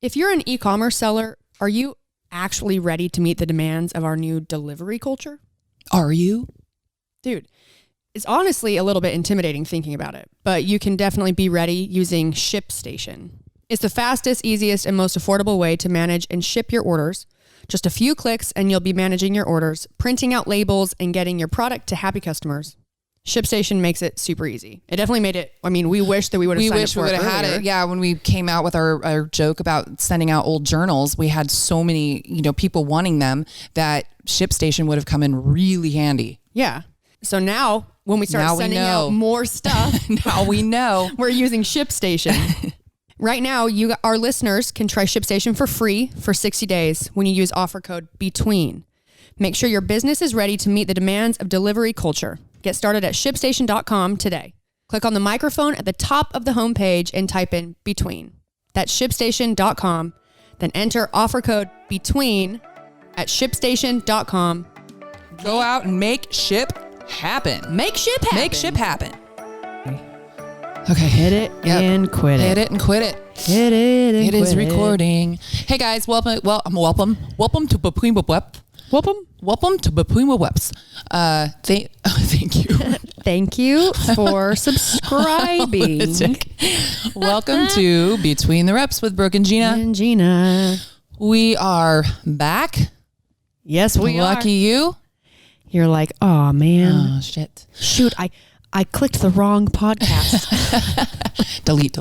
If you're an e-commerce seller, are you actually ready to meet the demands of our new delivery culture? Are you? Dude, it's honestly a little bit intimidating thinking about it, but you can definitely be ready using Shipstation. It's the fastest, easiest, and most affordable way to manage and ship your orders. Just a few clicks and you'll be managing your orders, printing out labels, and getting your product to happy customers. Shipstation makes it super easy. It definitely made it. I mean, we wish that we would have signed up for it earlier. We wish we would have had it. Yeah, when we came out with our joke about sending out old journals, we had so many, people wanting them that Shipstation would have come in really handy. Yeah. So now when we start sending out more stuff, now we know we're using Shipstation. Right now, our listeners can try Shipstation for free for 60 days when you use offer code BETWEEN. Make sure your business is ready to meet the demands of delivery culture. Get started at shipstation.com today. Click on the microphone at the top of the homepage and type in BETWEEN. That's shipstation.com. Then enter offer code BETWEEN at shipstation.com. Go out and make ship happen. Make ship happen. Make ship happen. Okay. Hit it and quit it. Hit it and quit it. Hit it and quit it. It is recording. Hey guys, welcome to Between Webs. Welcome to Between Webs. Thank you. Thank you for subscribing. Welcome to Between the Reps with Brooke and Gina. We are back. Yes, we are. Lucky you. You're like, oh man. Oh shit. Shoot, I clicked the wrong podcast. Delete.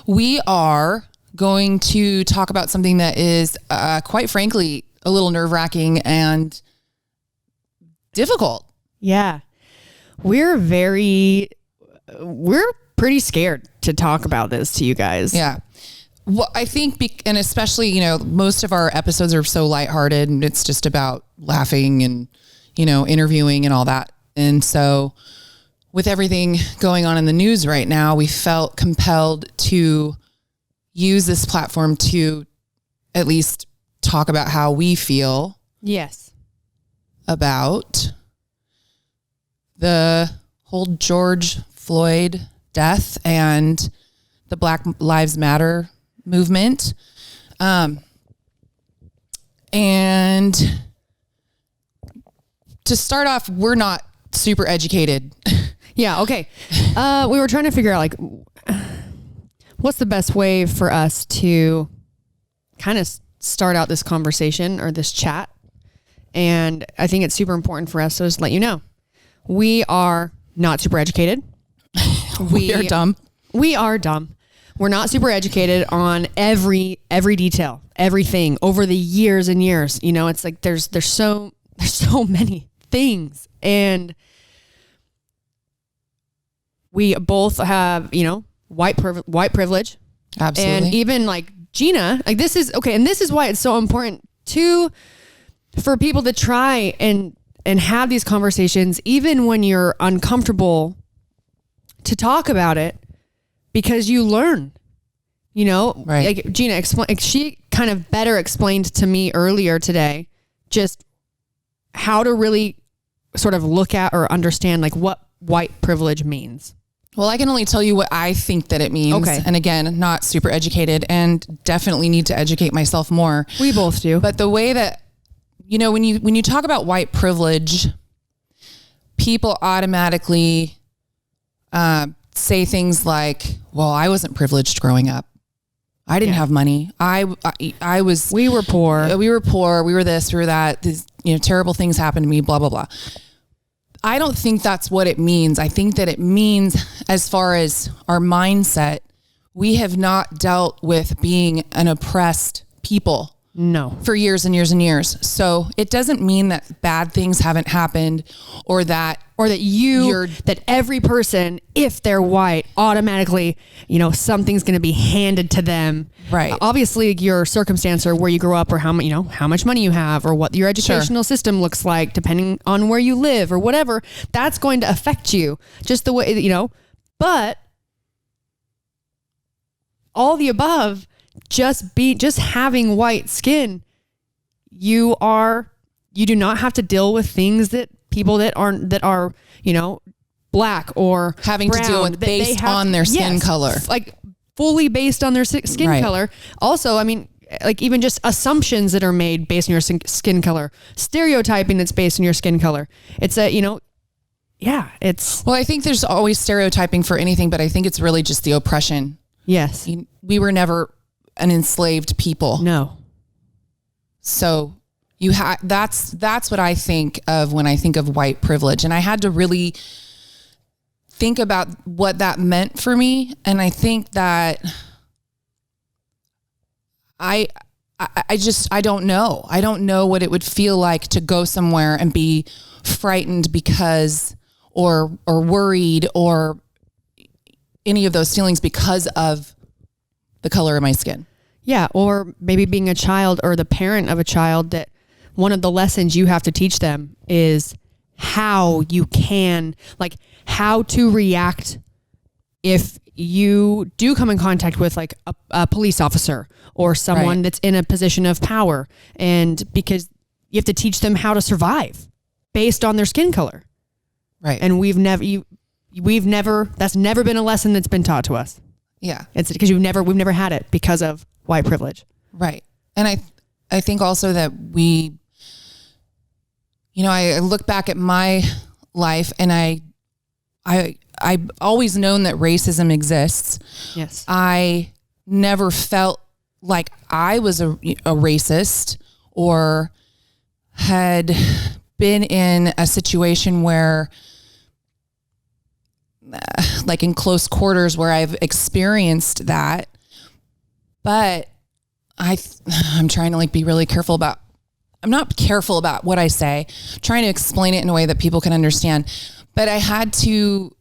We are going to talk about something that is, quite frankly, a little nerve-wracking and difficult. Yeah. We're pretty scared to talk about this to you guys. Yeah. Well, I think, and especially, most of our episodes are so lighthearted and it's just about laughing and, interviewing and all that. And so with everything going on in the news right now, we felt compelled to use this platform to at least talk about how we feel. Yes. About the whole George Floyd death and the Black Lives Matter movement. And to start off, we're not super educated. Yeah. Okay. We were trying to figure out what's the best way for us to kind of start out this conversation or this chat. And I think it's super important for us to just let you know, we are not super educated. We are dumb. We are dumb. We're not super educated on every detail, everything over the years and years. It's like there's so many things, and we both have, white privilege. Absolutely. And even Gina, this is okay. And this is why it's so important for people to try and have these conversations, even when you're uncomfortable to talk about it, because you learn, right. Gina she kind of better explained to me earlier today, just how to really sort of look at or understand what white privilege means. Well, I can only tell you what I think that it means. Okay. And again, not super educated and definitely need to educate myself more. We both do. But the way that, when you talk about white privilege, people automatically say things like, well, I wasn't privileged growing up. I didn't have money. I was. We were poor. We were poor. We were this, we were that. These, terrible things happened to me, blah, blah, blah. I don't think that's what it means. I think that it means, as far as our mindset, we have not dealt with being an oppressed people. No. For years and years and years. So it doesn't mean that bad things haven't happened or that that every person, if they're white, automatically, something's going to be handed to them. Right. Obviously your circumstance or where you grew up or how much money you have or what your educational system looks like, depending on where you live or whatever, that's going to affect you just the way, but all the above, just having white skin, you do not have to deal with things that people that are black or having brown, to deal with based on their skin color. fully based on their skin color. Also, I mean, like even just assumptions that are made based on your skin color, stereotyping that's based on your skin color. It's a, it's. Well, I think there's always stereotyping for anything, but I think it's really just the oppression. Yes. We were never an enslaved people. No. So that's what I think of when I think of white privilege. And I had to really think about what that meant for me. And I think that I don't know. I don't know what it would feel like to go somewhere and be frightened because, or worried, or any of those feelings because of the color of my skin. Yeah. Or maybe being a child or the parent of a child, that one of the lessons you have to teach them is how you can, like how to react if you do come in contact with like a police officer or someone that's in a position of power. And because you have to teach them how to survive based on their skin color. Right. And we've never, that's never been a lesson that's been taught to us. Yeah. It's because we've never had it because of white privilege. Right. And I think also that I look back at my life and I've always known that racism exists. Yes. I never felt like I was a racist or had been in a situation where like in close quarters where I've experienced that. But I'm trying to like be really careful about, I'm not careful about what I say, I'm trying to explain it in a way that people can understand. But I had to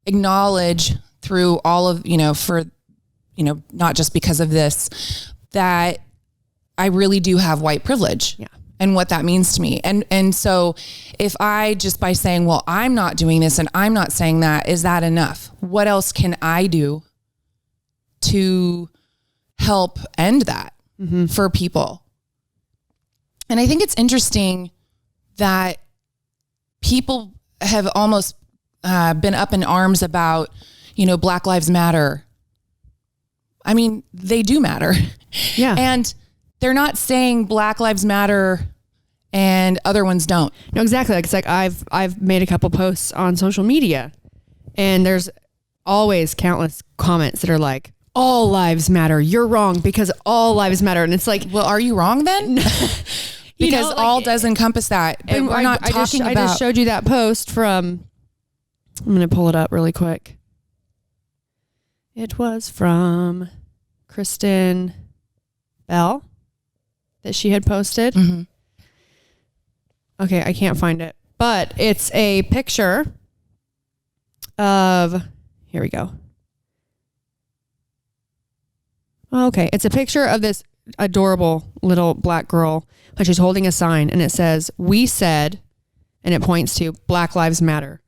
acknowledge through all of, not just because of this, that I really do have white privilege. Yeah. And what that means to me. And so if I just by saying, well, I'm not doing this and I'm not saying that, is that enough? What else can I do to help end that for people? And I think it's interesting that people have almost been up in arms about, Black Lives Matter. I mean, they do matter. Yeah. And they're not saying Black Lives Matter and other ones don't. No, exactly. It's like I've made a couple posts on social media and there's always countless comments that are like, all lives matter. You're wrong because all lives matter. And it's like, well, are you wrong then? Because all does encompass that. But we're not talking about. I just showed you that post from, I'm going to pull it up really quick. It was from Kristen Bell that she had posted. Mm-hmm. Okay, I can't find it, but it's a picture of, here we go. Okay, it's a picture of this adorable little black girl, and she's holding a sign, and it says, "We said," and it points to Black Lives Matter.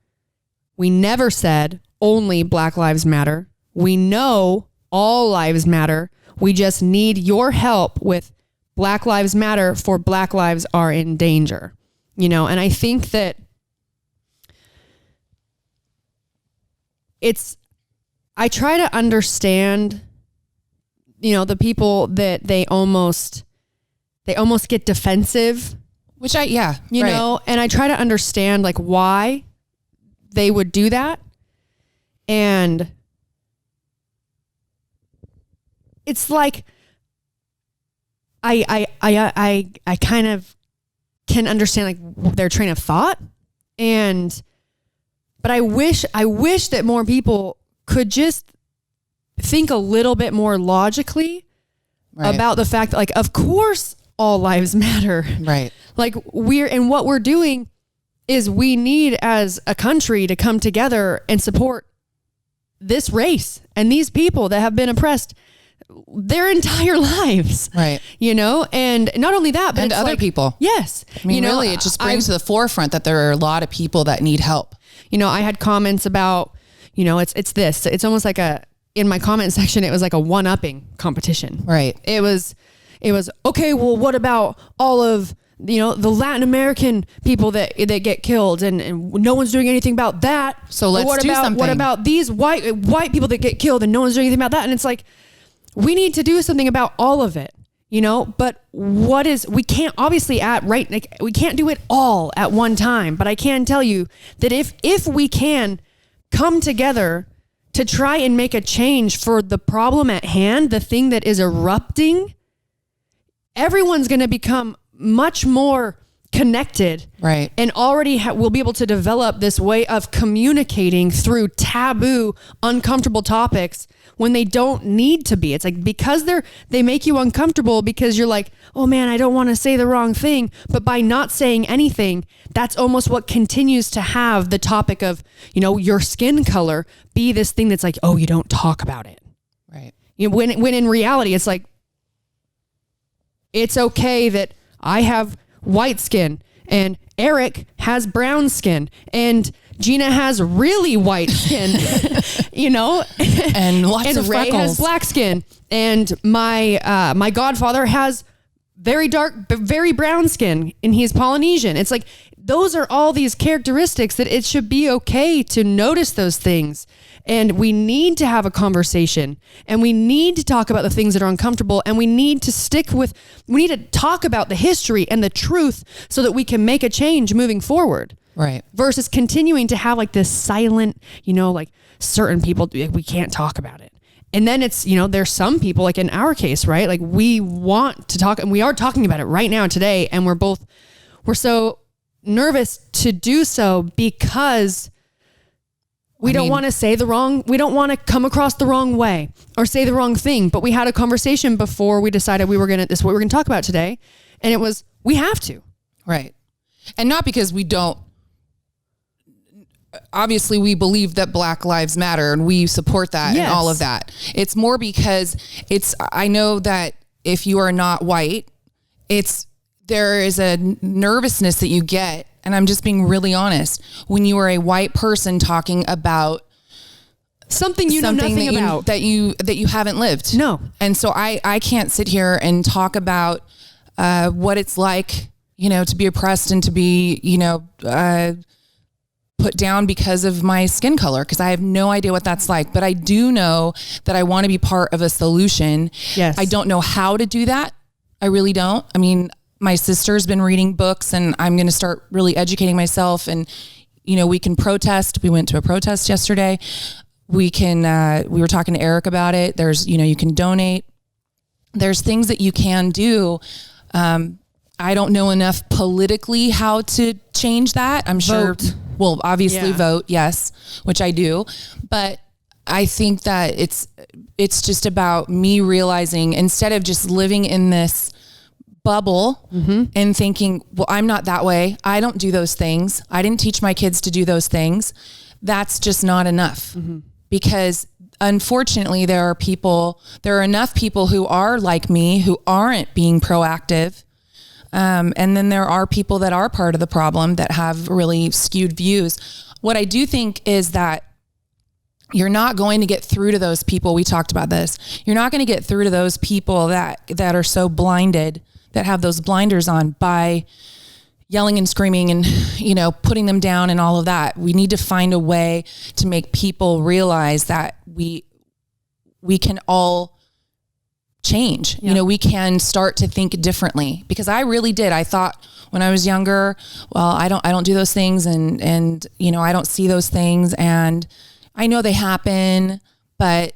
We never said only Black Lives Matter. We know all lives matter. We just need your help with Black Lives Matter, for Black lives are in danger. And I think that I try to understand, the people that they almost get defensive, which and I try to understand like why they would do that. And it's like, I kind of can understand like their train of thought, but I wish that more people could just think a little bit more logically about the fact that, like, of course all lives matter. Right. Like what we're doing is we need as a country to come together and support this race and these people that have been oppressed their entire lives. Right. And not only that, but and other people. Yes. I mean, really, it just brings to the forefront that there are a lot of people that need help. I had comments about, it's this, it's almost like in my comment section, it was like a one-upping competition. Right. It was, okay, well, what about all of the Latin American people that get killed and no one's doing anything about that. So let's do something. What about these white people that get killed and no one's doing anything about that? And it's like, we need to do something about all of it, but we can't obviously we can't do it all at one time, but I can tell you that if we can come together to try and make a change for the problem at hand, the thing that is erupting, everyone's going to become much more connected, right? And already will be able to develop this way of communicating through taboo, uncomfortable topics when they don't need to be. It's like, because they make you uncomfortable because you're like, oh man, I don't want to say the wrong thing. But by not saying anything, that's almost what continues to have the topic of, your skin color be this thing that's like, oh, you don't talk about it. Right. When in reality, it's like, it's okay that I have white skin and Eric has brown skin and Gina has really white skin, and lots of Ray freckles. has black skin, and my godfather has very dark, very brown skin, and he's Polynesian. It's like, those are all these characteristics that it should be okay to notice those things. And we need to have a conversation, and we need to talk about the things that are uncomfortable, and we need to talk about the history and the truth so that we can make a change moving forward. Right. Versus continuing to have like this silent, like certain people, we can't talk about it. And then it's, there's some people, like in our case, right? Like, we want to talk, and we are talking about it right now today. And we're so nervous to do so because we don't want to come across the wrong way or say the wrong thing. But we had a conversation before we decided this is what we're going to talk about today. And it was, we have to. Right. And not because we don't, obviously we believe that Black Lives Matter and we support that, yes, and all of that. It's more because I know that if you are not white, there is a nervousness that you get. And I'm just being really honest. When you are a white person talking about something you know nothing about, that you haven't lived. No. And so I can't sit here and talk about what it's like, to be oppressed and to be, put down because of my skin color, because I have no idea what that's like. But I do know that I want to be part of a solution. Yes. I don't know how to do that. I really don't. I mean, my sister's been reading books, and I'm going to start really educating myself. And, we can protest. We went to a protest yesterday. We were talking to Eric about it. There's, you can donate. There's things that you can do. I don't know enough politically how to change that. I'm sure. Well, obviously vote. Yes. Which I do. But I think that it's just about me realizing, instead of just living in this bubble, mm-hmm, and thinking, well, I'm not that way. I don't do those things. I didn't teach my kids to do those things. That's just not enough, mm-hmm, because unfortunately there are enough people who are like me, who aren't being proactive. And then there are people that are part of the problem that have really skewed views. What I do think is that you're not going to get through to those people. We talked about this. You're not going to get through to those people that are so blinded, that have those blinders on, by yelling and screaming and, putting them down and all of that. We need to find a way to make people realize that we can all change. Yeah. We can start to think differently, because I really did. I thought when I was younger, well, I don't do those things, and I don't see those things, and I know they happen, but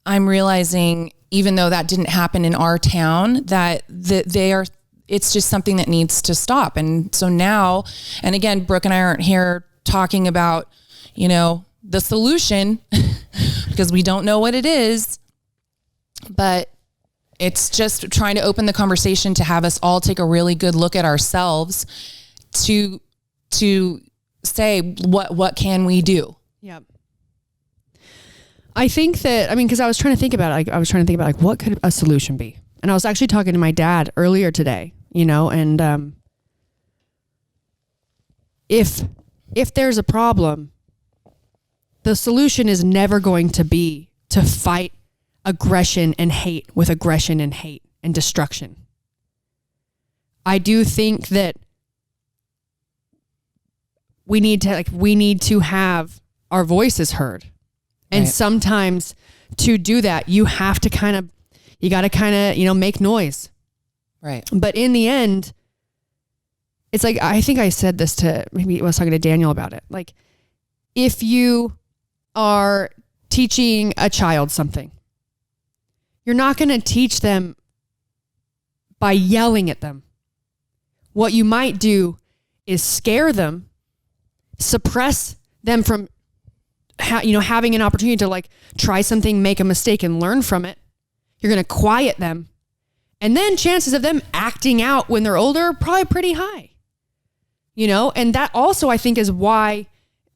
I'm realizing, even though that didn't happen in our town, that it's just something that needs to stop. And so now, and again, Brooke and I aren't here talking about, the solution because we don't know what it is, but it's just trying to open the conversation to have us all take a really good look at ourselves to say, what can we do? Yeah. I think that, because I was trying to think about it. I was trying to think about what could a solution be? And I was actually talking to my dad earlier today, and if there's a problem, the solution is never going to be to fight aggression and hate with aggression and hate and destruction. I do think that we need to have our voices heard. And sometimes to do that, you got to kind of, make noise. Right. But in the end, it's like, I think I said this maybe I was talking to Daniel about it. Like, if you are teaching a child something, you're not going to teach them by yelling at them. What you might do is scare them, suppress them from having an opportunity to like try something, make a mistake and learn from it. You're going to quiet them. And then chances of them acting out when they're older are probably pretty high. And that also I think is why,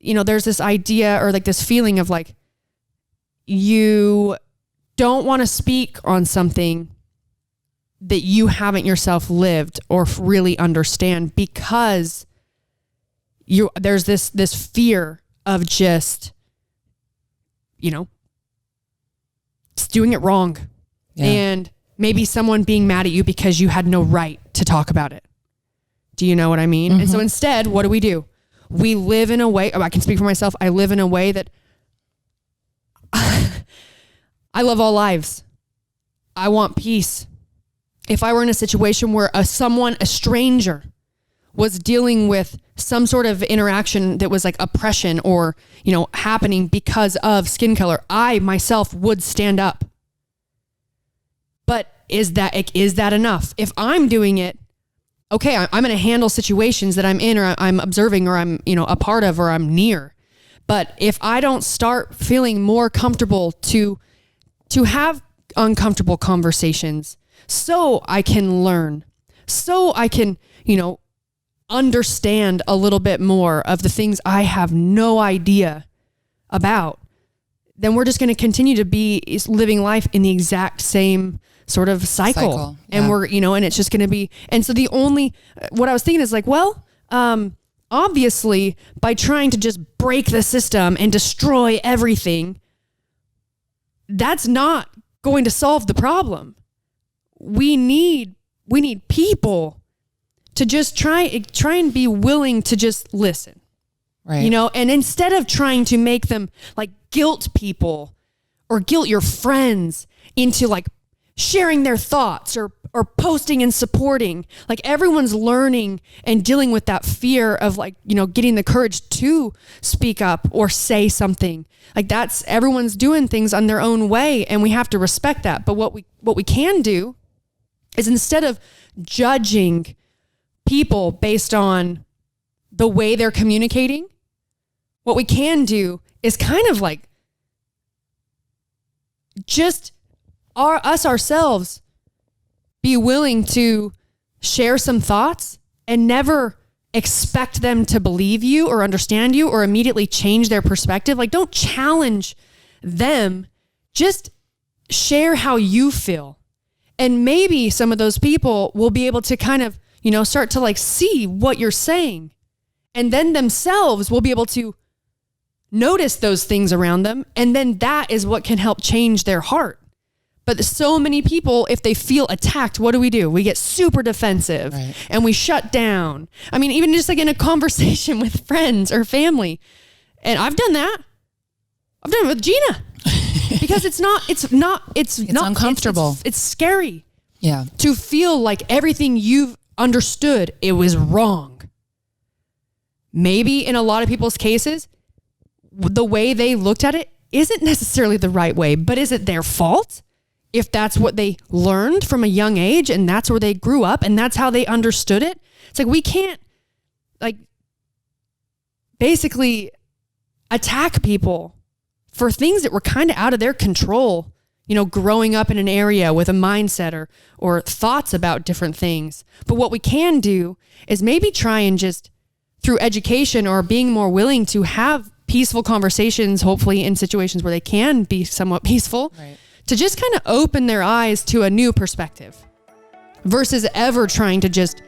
there's this idea or like this feeling of like, you don't want to speak on something that you haven't yourself lived or really understand, because there's this fear of just doing it wrong. Yeah. And maybe someone being mad at you because you had no right to talk about it. Do you know what I mean? Mm-hmm. And so instead, what do? We live in a way, I can speak for myself. I live in a way that I love all lives. I want peace. If I were in a situation where a stranger was dealing with some sort of interaction that was like oppression or, happening because of skin color, I myself would stand up. But is that enough? If I'm doing it, okay, I'm going to handle situations that I'm in or I'm observing or I'm, a part of or I'm near. But if I don't start feeling more comfortable to have uncomfortable conversations so I can learn, so I can, understand a little bit more of the things I have no idea about, then we're just going to continue to be living life in the exact same sort of cycle. Yeah. And we're, and it's just going to be, and so what I was thinking is like, well, obviously by trying to just break the system and destroy everything, that's not going to solve the problem. We need people to just try and be willing to just listen. Right. And instead of trying to make them like guilt people or guilt your friends into like sharing their thoughts or posting and supporting, like everyone's learning and dealing with that fear of like, getting the courage to speak up or say something. Like everyone's doing things on their own way and we have to respect that. But what we can do is, instead of judging people based on the way they're communicating, what we can do is kind of like just ourselves be willing to share some thoughts and never expect them to believe you or understand you or immediately change their perspective. Like, don't challenge them. Just share how you feel. And maybe some of those people will be able to kind of, start to like see what you're saying. And then themselves will be able to notice those things around them. And then that is what can help change their heart. But so many people, if they feel attacked, what do? We get super defensive, right, and we shut down. I mean, even just like in a conversation with friends or family. And I've done that. I've done it with Gina because it's uncomfortable. It's scary. Yeah. To feel like everything you've understood, it was wrong. Maybe in a lot of people's cases, the way they looked at it isn't necessarily the right way, but is it their fault? If that's what they learned from a young age and that's where they grew up and that's how they understood it. It's like, we can't like basically attack people for things that were kind of out of their control, growing up in an area with a mindset or thoughts about different things. But what we can do is maybe try and just through education or being more willing to have peaceful conversations, hopefully in situations where they can be somewhat peaceful, right, to just kind of open their eyes to a new perspective versus ever trying to just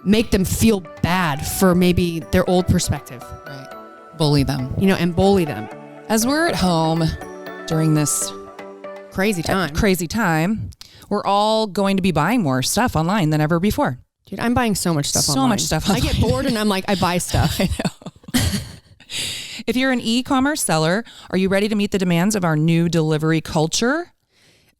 make them feel bad for maybe their old perspective. Right. Bully them. And bully them. As we're at home during this crazy time, we're all going to be buying more stuff online than ever before. Dude, I'm buying so much stuff online. So much stuff online. I get bored and I'm like, I buy stuff. I know. If you're an e-commerce seller, are you ready to meet the demands of our new delivery culture?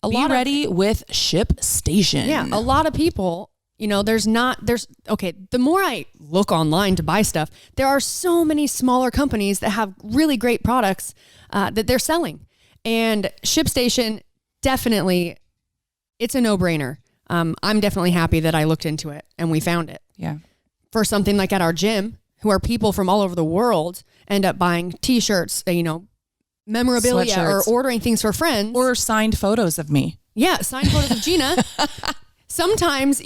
Be ready with Shipstation. Yeah, a lot of people, the more I look online to buy stuff, there are so many smaller companies that have really great products that they're selling. And Shipstation, definitely, it's a no-brainer. I'm definitely happy that I looked into it and we found it. Yeah. For something like at our gym, who are people from all over the world, end up buying t-shirts, memorabilia, sweatshirts, or ordering things for friends. Or signed photos of me. Yeah, signed photos of Gina. Sometimes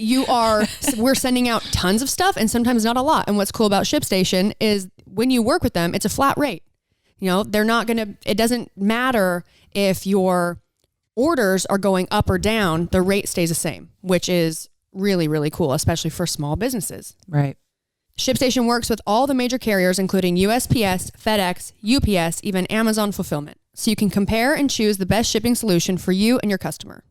we're sending out tons of stuff and sometimes not a lot. And what's cool about Shipstation is when you work with them, it's a flat rate. It doesn't matter if your orders are going up or down, the rate stays the same, which is really, really cool, especially for small businesses. Right. Shipstation works with all the major carriers, including USPS, FedEx, UPS, even Amazon Fulfillment. So you can compare and choose the best shipping solution for you and your customer.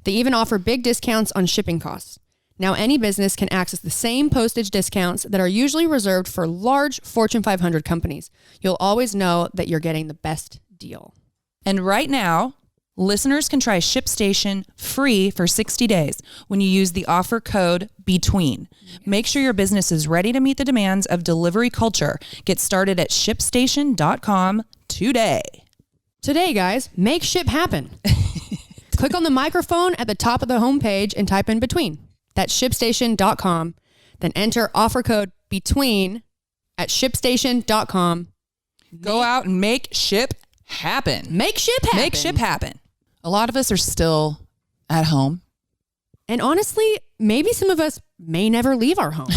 They even offer big discounts on shipping costs. Now any business can access the same postage discounts that are usually reserved for large Fortune 500 companies. You'll always know that you're getting the best deal. And right now, listeners can try Shipstation free for 60 days when you use the offer code BETWEEN. Make sure your business is ready to meet the demands of delivery culture. Get started at shipstation.com today. Today, guys, make ship happen. Click on the microphone at the top of the homepage and type in BETWEEN. That's shipstation.com. Then enter offer code BETWEEN at shipstation.com. Go out and make ship happen. Make ship happen. Make ship happen. A lot of us are still at home. And honestly, maybe some of us may never leave our home.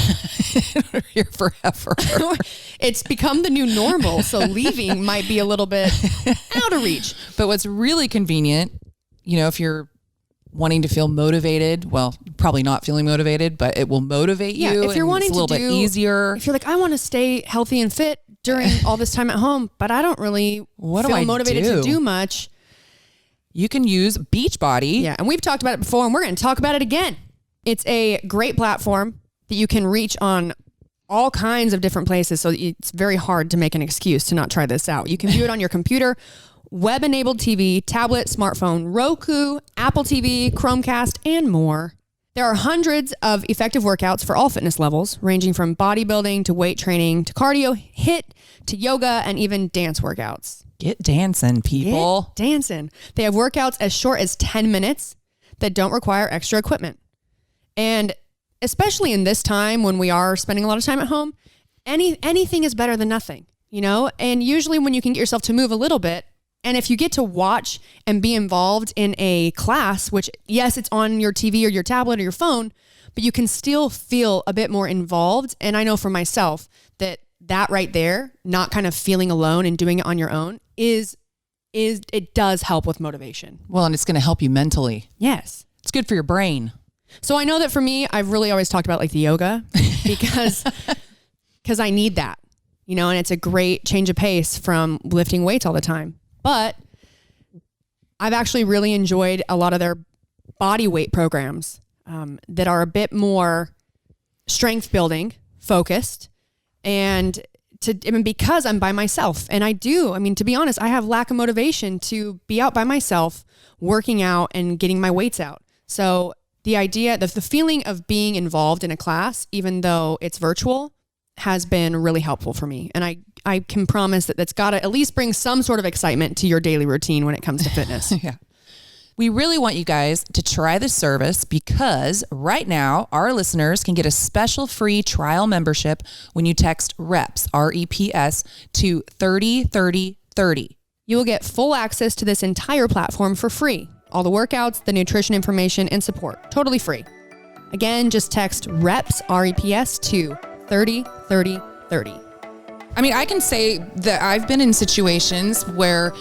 We're here forever. It's become the new normal, so leaving might be a little bit out of reach. But what's really convenient, if you're wanting to feel motivated, well, probably not feeling motivated, but it will motivate you. If you're wanting it's a little bit easier. If you're like, I want to stay healthy and fit during all this time at home, but I don't really feel motivated to do much. You can use Beachbody. Yeah, and we've talked about it before, and we're going to talk about it again. It's a great platform that you can reach on all kinds of different places, so it's very hard to make an excuse to not try this out. You can view it on your computer, web-enabled TV, tablet, smartphone, Roku, Apple TV, Chromecast, and more. There are hundreds of effective workouts for all fitness levels, ranging from bodybuilding to weight training to cardio, HIIT to yoga, and even dance workouts. Get dancing, people. Get dancing. They have workouts as short as 10 minutes that don't require extra equipment. And especially in this time when we are spending a lot of time at home, anything is better than nothing, And usually when you can get yourself to move a little bit, and if you get to watch and be involved in a class, which, yes, it's on your TV or your tablet or your phone, but you can still feel a bit more involved. And I know for myself that right there, not kind of feeling alone and doing it on your own it does help with motivation. Well, and it's going to help you mentally. Yes. It's good for your brain. So I know that for me, I've really always talked about like the yoga because I need that, and it's a great change of pace from lifting weights all the time. But I've actually really enjoyed a lot of their body weight programs that are a bit more strength building focused. And because I'm by myself, and to be honest, I have lack of motivation to be out by myself, working out and getting my weights out. So the idea, the feeling of being involved in a class, even though it's virtual, has been really helpful for me. And I can promise that that's got to at least bring some sort of excitement to your daily routine when it comes to fitness. Yeah. We really want you guys to try this service because right now our listeners can get a special free trial membership when you text REPS, R-E-P-S, to 303030. You will get full access to this entire platform for free. All the workouts, the nutrition information, and support. Totally free. Again, just text REPS, R-E-P-S, to 303030. I mean, I can say that I've been in situations where,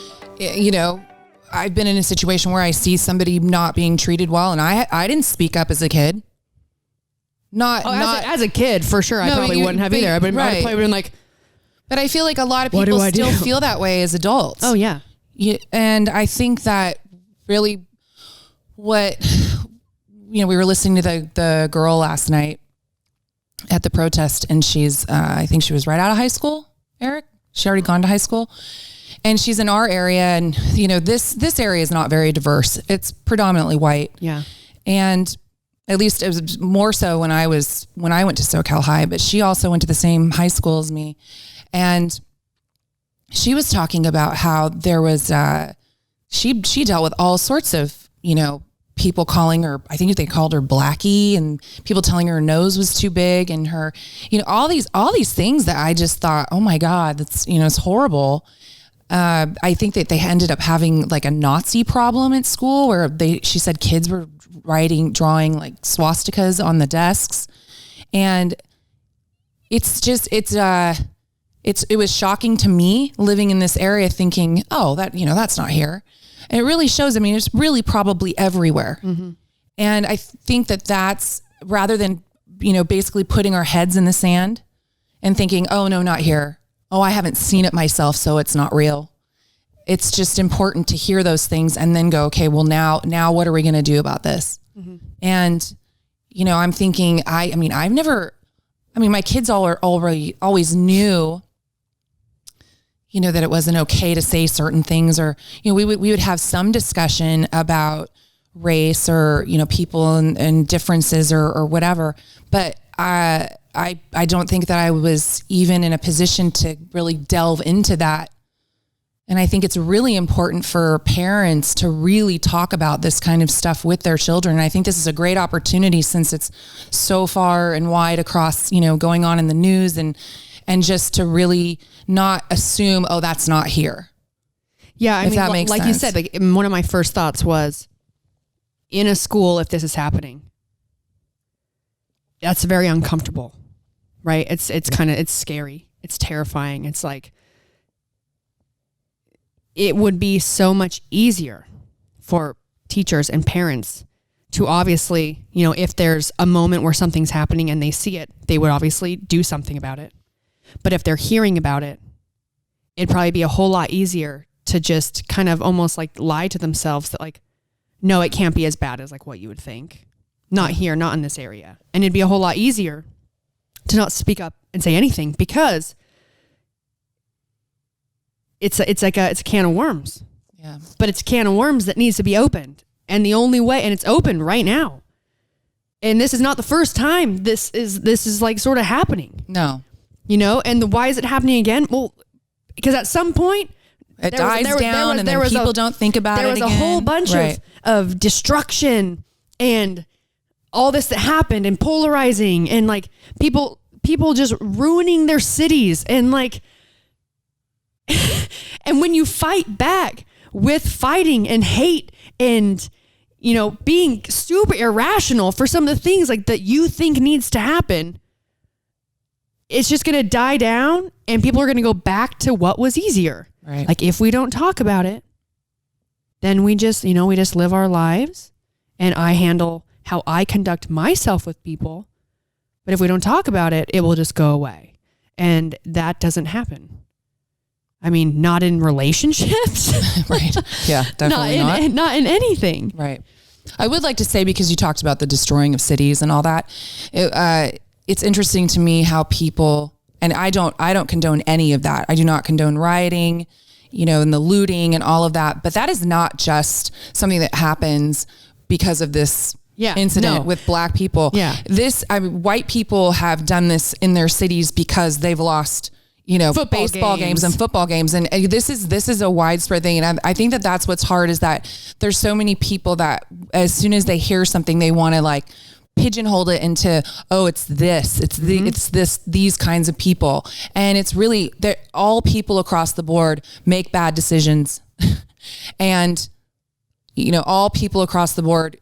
I've been in a situation where I see somebody not being treated well, and I didn't speak up as a kid. As a kid, for sure, I probably wouldn't have either. I'd probably been like... But I feel like a lot of people still feel that way as adults. Oh, yeah. And I think that really we were listening to the girl last night at the protest, and she's, I think she was right out of high school, Eric. She already gone to high school, and she's in our area. And, you know, this area is not very diverse. It's predominantly white. Yeah. And at least it was more so when I went to SoCal High, but she also went to the same high school as me. And she was talking about how there was, she dealt with all sorts of, you know, people calling her, I think they called her Blackie, and people telling her nose was too big, and her, you know, all these things that I just thought, oh my God, that's, you know, it's horrible. I think that they ended up having like a Nazi problem at school where she said kids were drawing like swastikas on the desks. And it's just, it was shocking to me living in this area thinking, oh, that, you know, that's not here. And it really shows, I mean, it's really probably everywhere. Mm-hmm. And I think that that's, rather than, you know, basically putting our heads in the sand and thinking, oh no, not here. Oh, I haven't seen it myself, so it's not real. It's just important to hear those things and then go, okay, well now what are we going to do about this? Mm-hmm. And, you know, I'm thinking, my kids always knew, you know, that it wasn't okay to say certain things, or, you know, we would have some discussion about race or, you know, people and differences or whatever. But I don't think that I was even in a position to really delve into that. And I think it's really important for parents to really talk about this kind of stuff with their children. And I think this is a great opportunity since it's so far and wide across, you know, going on in the news, and just to really not assume, oh, that's not here. Yeah. I mean, that makes sense. You said, like, one of my first thoughts was, in a school, if this is happening, that's very uncomfortable, right? It's scary. It's terrifying. It's like, it would be so much easier for teachers and parents to obviously, you know, if there's a moment where something's happening and they see it, they would obviously do something about it. But if they're hearing about it, it'd probably be a whole lot easier to just kind of almost like lie to themselves that, like, no, it can't be as bad as like what you would think. Not here, not in this area. And it'd be a whole lot easier to not speak up and say anything, because it's a can of worms. Yeah. But it's a can of worms that needs to be opened. And the only way, and it's open right now. And this is not the first time this is like sort of happening. No. You know, and why is it happening again? Well, because at some point it dies down, and then people don't think about it again. There was a whole bunch of destruction and all this that happened, and polarizing, and like people just ruining their cities, and like, and when you fight back with fighting and hate and, you know, being super irrational for some of the things like that you think needs to happen, it's just going to die down, and people are going to go back to what was easier. Right. Like, if we don't talk about it, then we just live our lives, and I handle how I conduct myself with people. But if we don't talk about it, it will just go away. And that doesn't happen. I mean, not in relationships. Right. Yeah, definitely not in anything. Right. I would like to say, because you talked about the destroying of cities and all that, it's interesting to me how people, and I don't condone any of that. I do not condone rioting, you know, and the looting and all of that. But that is not just something that happens because of this incident with black people. Yeah. White people have done this in their cities because they've lost, you know, baseball games and football games. And this is a widespread thing. And I think that that's what's hard, is that there's so many people that as soon as they hear something, they want to like pigeonhole it into, oh, it's this, these kinds of people. And it's really that all people across the board make bad decisions. And, you know, all people across the board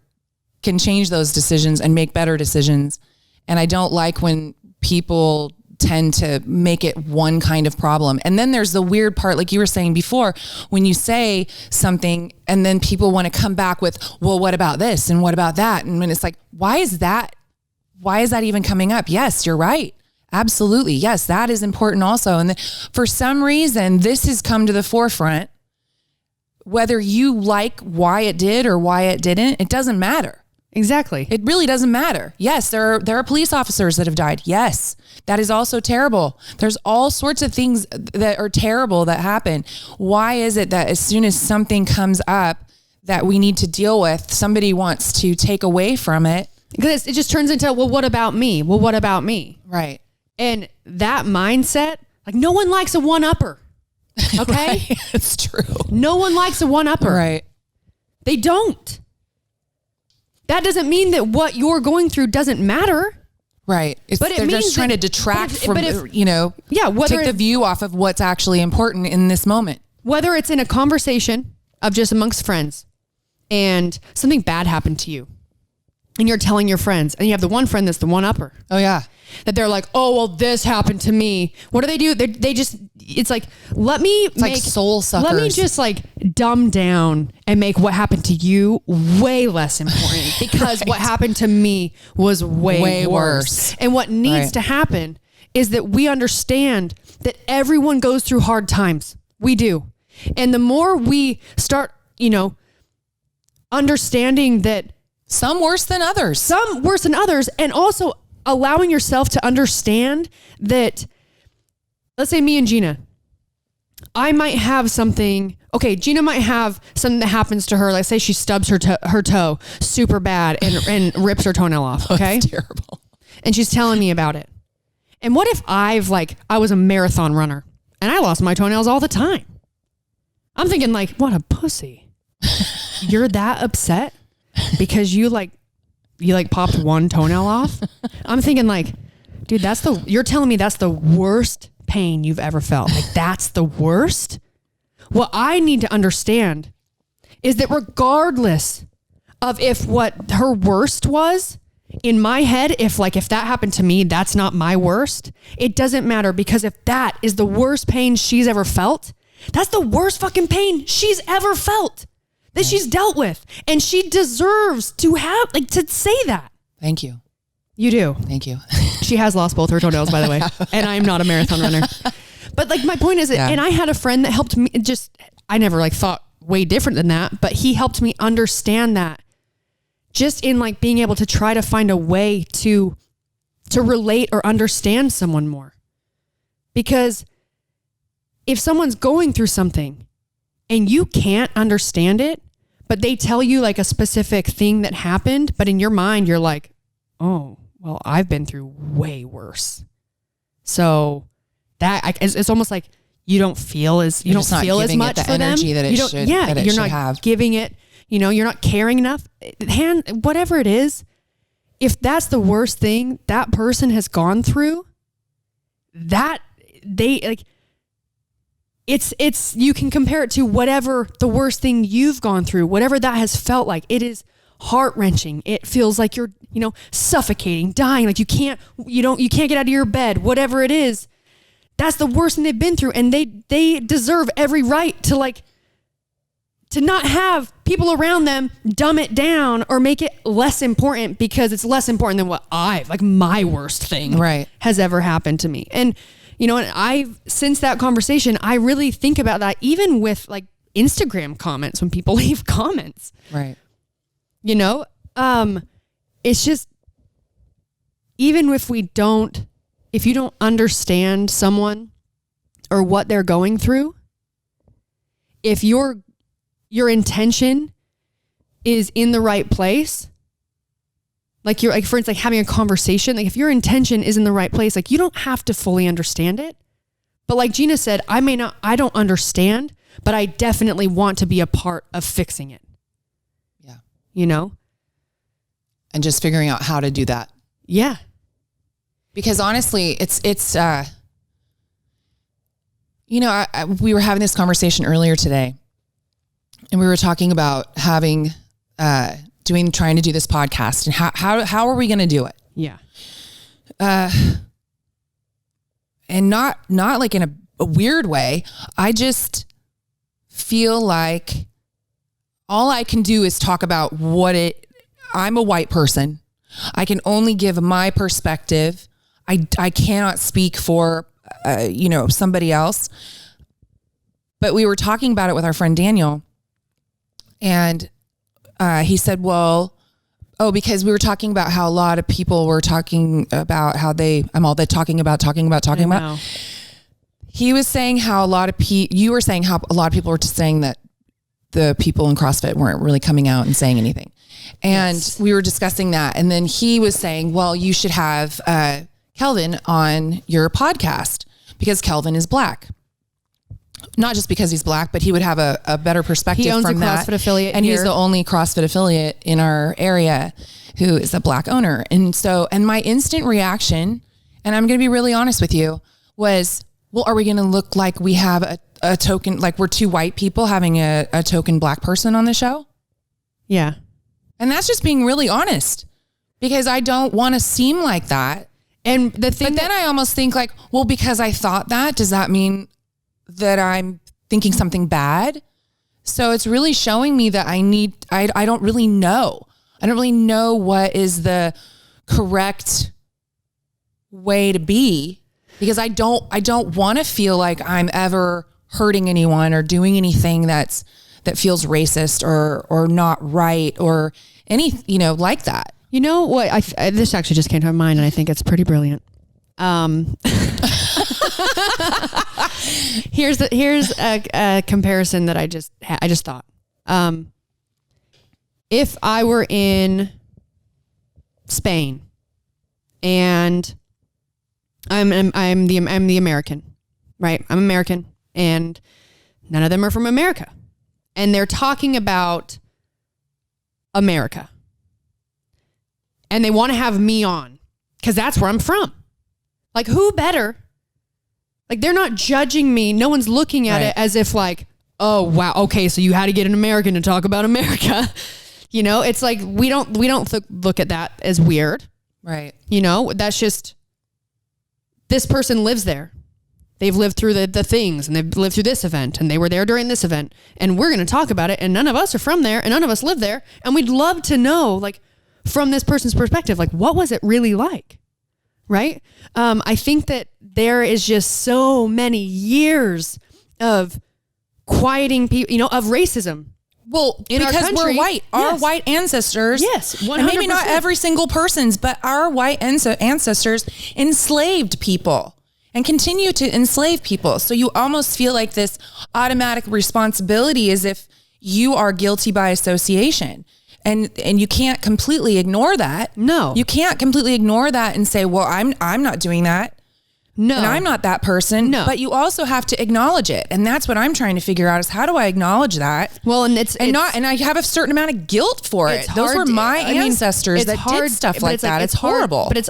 can change those decisions and make better decisions. And I don't like when people tend to make it one kind of problem. And then there's the weird part, like you were saying before, when you say something and then people want to come back with, well, what about this? And what about that? And when it's like, why is that even coming up? Yes, you're right. Absolutely. Yes, that is important also. And for some reason, this has come to the forefront. Whether you like why it did or why it didn't, it doesn't matter. Exactly. It really doesn't matter. Yes, there are police officers that have died. Yes, that is also terrible. There's all sorts of things that are terrible that happen. Why is it that as soon as something comes up that we need to deal with, somebody wants to take away from it? Because it just turns into, well, what about me? Well, what about me? Right. And that mindset, like no one likes a one-upper. Okay? Right. It's true. No one likes a one-upper. Right. They don't. That doesn't mean that what you're going through doesn't matter. Right. They're just trying to detract from, take the view off of what's actually important in this moment. Whether it's in a conversation of just amongst friends and something bad happened to you and you're telling your friends and you have the one friend that's the one-upper. Oh, yeah. That they're like, oh, well, this happened to me. What do? They just, it's like, like soul suckers. Let me just like dumb down and make what happened to you way less important because what happened to me was way worse. And what needs to happen is that we understand that everyone goes through hard times. We do. And the more we start, understanding that some worse than others, and also allowing yourself to understand that, let's say me and Gina, I might have something. Okay, Gina might have something that happens to her. Let's say she stubs her toe super bad and rips her toenail off. Okay, that's terrible. And she's telling me about it. And what if I was a marathon runner and I lost my toenails all the time? I'm thinking like, what a pussy. You're that upset because you popped one toenail off? I'm thinking like, dude, you're telling me that's the worst pain you've ever felt. Like that's the worst? What I need to understand is that regardless of if what her worst was, in my head, if that happened to me, that's not my worst. It doesn't matter because if that is the worst pain she's ever felt, that's the worst fucking pain she's ever felt. That she's dealt with. And she deserves to have, to say that. Thank you. You do. Thank you. She has lost both her toenails, by the way. And I'm not a marathon runner. But my point is, and I had a friend that helped me I never thought way different than that, but he helped me understand that just in being able to try to find a way to relate or understand someone more. Because if someone's going through something, and you can't understand it, but they tell you a specific thing that happened, but in your mind, you're like, oh, well, I've been through way worse. So it's almost like you don't feel as much for them. You're not giving it, you're not caring enough. Whatever it is, if that's the worst thing that person has gone through, that it's you can compare it to whatever the worst thing you've gone through, whatever that has felt like. It is heart-wrenching. It feels like you're, suffocating, dying, like you can't get out of your bed, whatever it is. That's the worst thing they've been through, and they deserve every right to not have people around them dumb it down or make it less important because it's less important than what my worst thing has ever happened to me. And and since that conversation, I really think about that even with Instagram comments when people leave comments. Right. It's just, even if you don't understand someone or what they're going through, if your intention is in the right place, for instance, having a conversation, if your intention is in the right place, you don't have to fully understand it. But like Gina said, I don't understand, but I definitely want to be a part of fixing it. Yeah. And just figuring out how to do that. Yeah. Because honestly, we were having this conversation earlier today and we were talking about trying to do this podcast and how are we going to do it? Yeah. And not in a weird way. I just feel like all I can do is talk about I'm a white person. I can only give my perspective. I cannot speak for, somebody else. But we were talking about it with our friend Daniel, and he said, well, Oh, because we were talking about how a lot of people were talking about how I'm all the talking about. He was saying how a lot of you were saying how a lot of people were just saying that the people in CrossFit weren't really coming out and saying anything. And we were discussing that. And then he was saying, well, you should have Kelvin on your podcast because Kelvin is Black. Not just because he's Black, but he would have a better perspective he owns from a that. CrossFit affiliate and here. He's the only CrossFit affiliate in our area who is a Black owner. And so, and my instant reaction, and I'm going to be really honest with you, was, well, are we going to look like we have a token, like we're two white people having a token Black person on the show? Yeah. And that's just being really honest, because I don't want to seem like that. And the thing, but then I almost think like, well, because I thought that, does that mean that I'm thinking something bad? So it's really showing me that I don't really know. I don't really know what is the correct way to be, because I don't want to feel like I'm ever hurting anyone or doing anything that feels racist or not right or any, like that. You know what? This actually just came to my mind, and I think it's pretty brilliant. Here's a comparison that I just thought. If I were in Spain and I'm the American, right? I'm American, and none of them are from America, and they're talking about America, and they want to have me on because that's where I'm from. Like, who better? Like, they're not judging me. No one's looking at it as if like, oh wow, okay, so you had to get an American to talk about America. It's like we don't look at that as weird, right? That's just, this person lives there. They've lived through the things, and they've lived through this event, and they were there during this event, and we're going to talk about it, and none of us are from there, and none of us live there, and we'd love to know, like, from this person's perspective, like, what was it really like? Right? I think that there is just so many years of quieting people, of racism. Well, in because our country, we're white, our white ancestors, yes, 100%. And maybe not every single person's, but our white ancestors enslaved people and continue to enslave people. So you almost feel like this automatic responsibility as if you are guilty by association. And you can't completely ignore that. No. You can't completely ignore that and say, well, I'm not doing that. No. And I'm not that person. No. But you also have to acknowledge it. And that's what I'm trying to figure out is, how do I acknowledge that? Well, and and I have a certain amount of guilt for it. Those were my ancestors that did stuff like that. It's horrible. But it's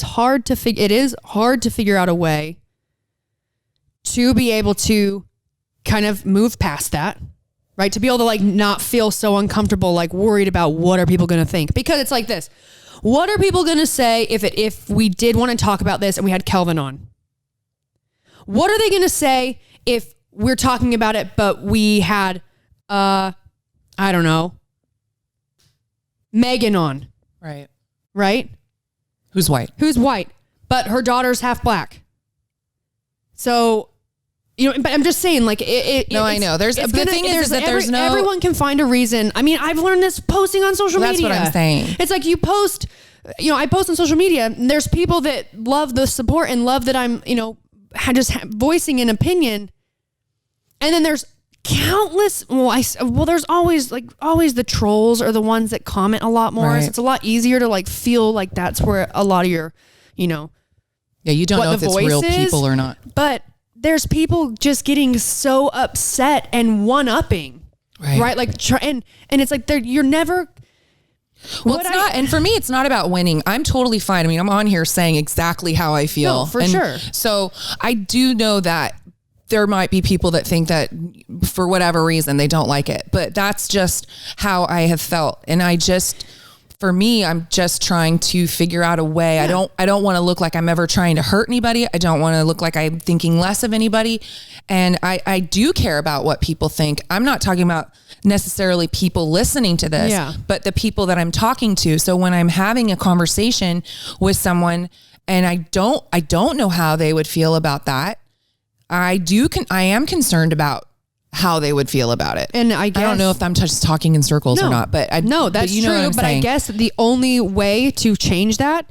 hard to it is hard to figure out a way to be able to kind of move past that. Right? To be able to like not feel so uncomfortable, like worried about what are people going to think? Because it's like this. What are people going to say if we did want to talk about this and we had Kelvin on? What are they going to say if we're talking about it, but we had, I don't know, Megan on? Right. Right? Who's white, but her daughter's half Black. So, but I'm just saying, like, I know. The thing is that everyone can find a reason. I mean, I've learned this posting on social media. That's what I'm saying. It's like you post, I post on social media, and there's people that love the support and love that I'm, just voicing an opinion. And then there's countless, there's always the trolls are the ones that comment a lot more. Right. So it's a lot easier to like feel like that's where a lot of your, yeah, you don't know if it's real people or not. But there's people just getting so upset and one-upping, right? Like, and it's like you're never. Well, it's not, and for me, it's not about winning. I'm totally fine. I mean, I'm on here saying exactly how I feel. No, for sure. So I do know that there might be people that think that for whatever reason they don't like it, but that's just how I have felt, and for me, I'm just trying to figure out a way. Yeah. I don't want to look like I'm ever trying to hurt anybody. I don't want to look like I'm thinking less of anybody. And I do care about what people think. I'm not talking about necessarily people listening to this, but the people that I'm talking to. So when I'm having a conversation with someone and I don't know how they would feel about that, I am concerned about how they would feel about it. And I don't know if I'm just talking in circles or not, but that's true. But I guess the only way to change that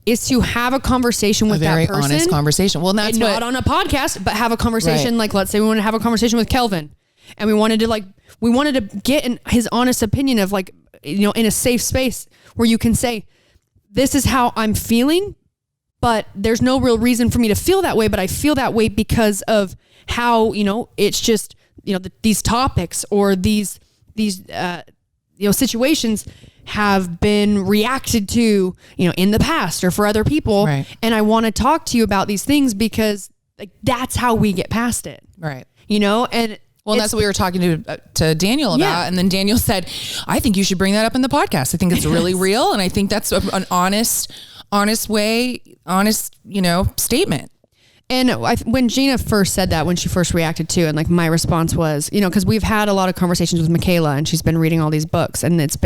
is to have a conversation with that person. A very honest conversation. Well, that's not on a podcast, but have a conversation. Like, let's say we want to have a conversation with Kelvin, and we wanted to get his honest opinion of, like, you know, in a safe space where you can say, this is how I'm feeling, but there's no real reason for me to feel that way, but I feel that way because of how, you know, it's just, you know, these topics or these situations have been reacted to, you know, in the past or for other people. Right. And I want to talk to you about these things because, like, that's how we get past it. Right. You know, and that's what we were talking to Daniel about. Yeah. And then Daniel said, I think you should bring that up in the podcast. I think it's really real. And I think that's an honest, you know, statement. And when Gina first said that, when she first reacted to, and like my response was, you know, because we've had a lot of conversations with Michaela and she's been reading all these books and it's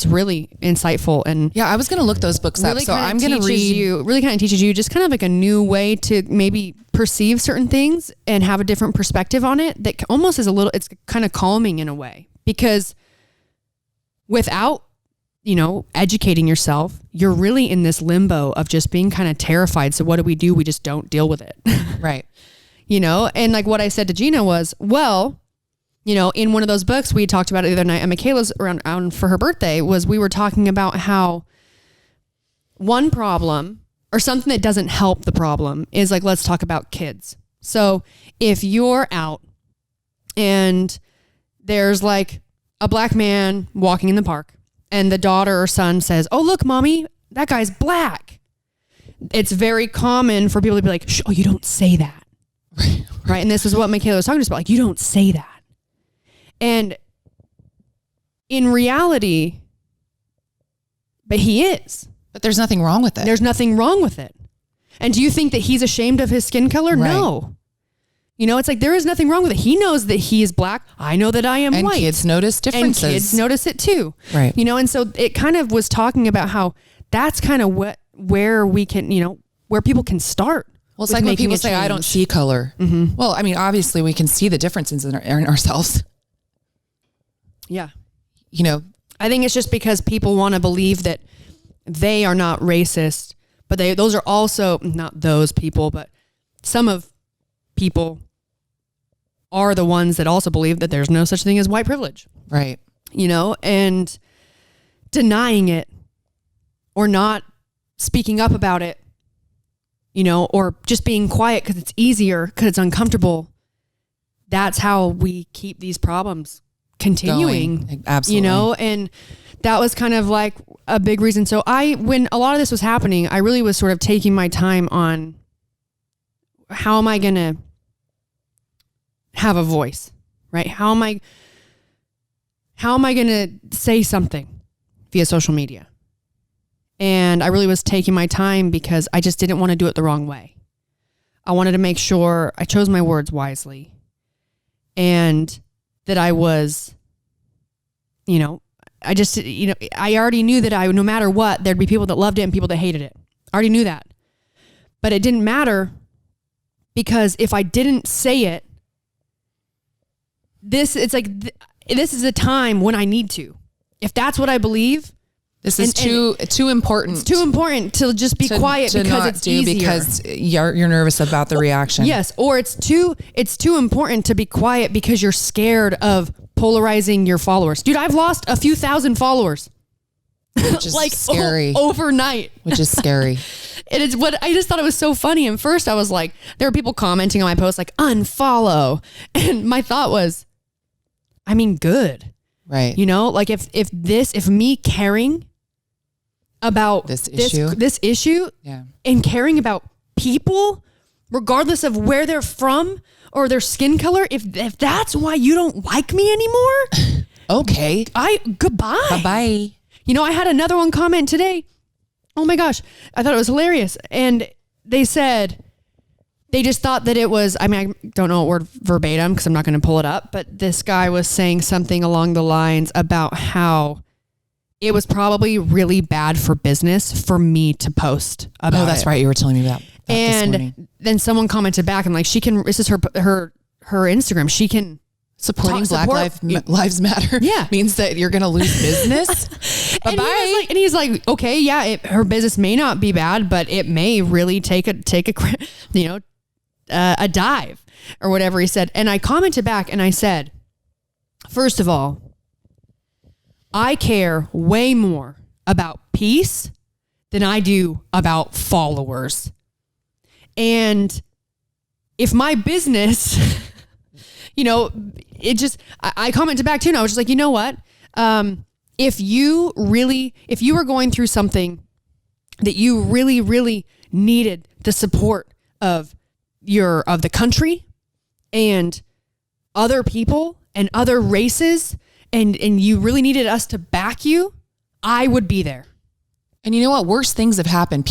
really insightful. And yeah, I was going to look those books up. So I'm going to read. Really kind of teaches you just kind of like a new way to maybe perceive certain things and have a different perspective on it that almost is it's kind of calming in a way, because without, you know, educating yourself, you're really in this limbo of just being kind of terrified. So what do? We just don't deal with it. Right. You know, and like what I said to Gina was, well, you know, in one of those books we talked about it the other night at Michaela's around for her birthday, was we were talking about how one problem or something that doesn't help the problem is, like, let's talk about kids. So if you're out and there's like a black man walking in the park, and the daughter or son says, oh, look, mommy, that guy's black. It's very common for people to be like, oh, you don't say that. Right. And this is what Michaela was talking to us about. Like, you don't say that. And in reality, but he is. But there's nothing wrong with it. There's nothing wrong with it. And do you think that he's ashamed of his skin color? Right. No. You know, it's like, there is nothing wrong with it. He knows that he is black. I know that I am white. And kids notice differences. And kids notice it too. Right. You know, and so it kind of was talking about how that's kind of where we can, you know, where people can start. Well, it's like when people say, I don't see color. Mm-hmm. Well, I mean, obviously we can see the differences in ourselves. Yeah. You know, I think it's just because people want to believe that they are not racist, but those are also not those people, but some of people are the ones that also believe that there's no such thing as white privilege. Right. You know, and denying it or not speaking up about it, you know, or just being quiet because it's easier, because it's uncomfortable. That's how we keep these problems continuing. Going. Absolutely. You know, and that was kind of like a big reason. So when a lot of this was happening, I really was sort of taking my time on how am I going to have a voice, right? How am I going to say something via social media? And I really was taking my time because I just didn't want to do it the wrong way. I wanted to make sure I chose my words wisely and that I was, you know, I already knew that no matter what, there'd be people that loved it and people that hated it. I already knew that. But it didn't matter, because if I didn't say it, this is a time when I need to. If that's what I believe, this is too important. It's too important to just be quiet because it's easier. Because you're nervous about the reaction. Yes, or it's too important to be quiet because you're scared of polarizing your followers. Dude, I've lost a few thousand followers. Which is like scary. Overnight. Which is scary. It is what I just thought it was so funny. And first I was like, there were people commenting on my post like, unfollow. And my thought was, I mean, good. Right. You know, like if me caring about this issue yeah, and caring about people, regardless of where they're from or their skin color, if that's why you don't like me anymore, okay. Goodbye. Bye-bye. You know, I had another one comment today. Oh my gosh. I thought it was hilarious. And they said, they just thought that it was, I mean, I don't know what word verbatim because I'm not going to pull it up, but this guy was saying something along the lines about how it was probably really bad for business for me to post about it. Oh, that's right. You were telling me about that and this morning. Then someone commented back and like, this is her her Instagram. She can supporting Black Lives Matter means that you're going to lose business. Bye-bye. And he's like, okay, yeah, her business may not be bad, but it may really take a dive or whatever he said. And I commented back and I said, first of all, I care way more about peace than I do about followers. And if my business, I commented back too, and I was just like, you know what? If you were going through something that you really, really needed the support of the country and other people and other races, and you really needed us to back you, I would be there. And you know what? Worse things have happened.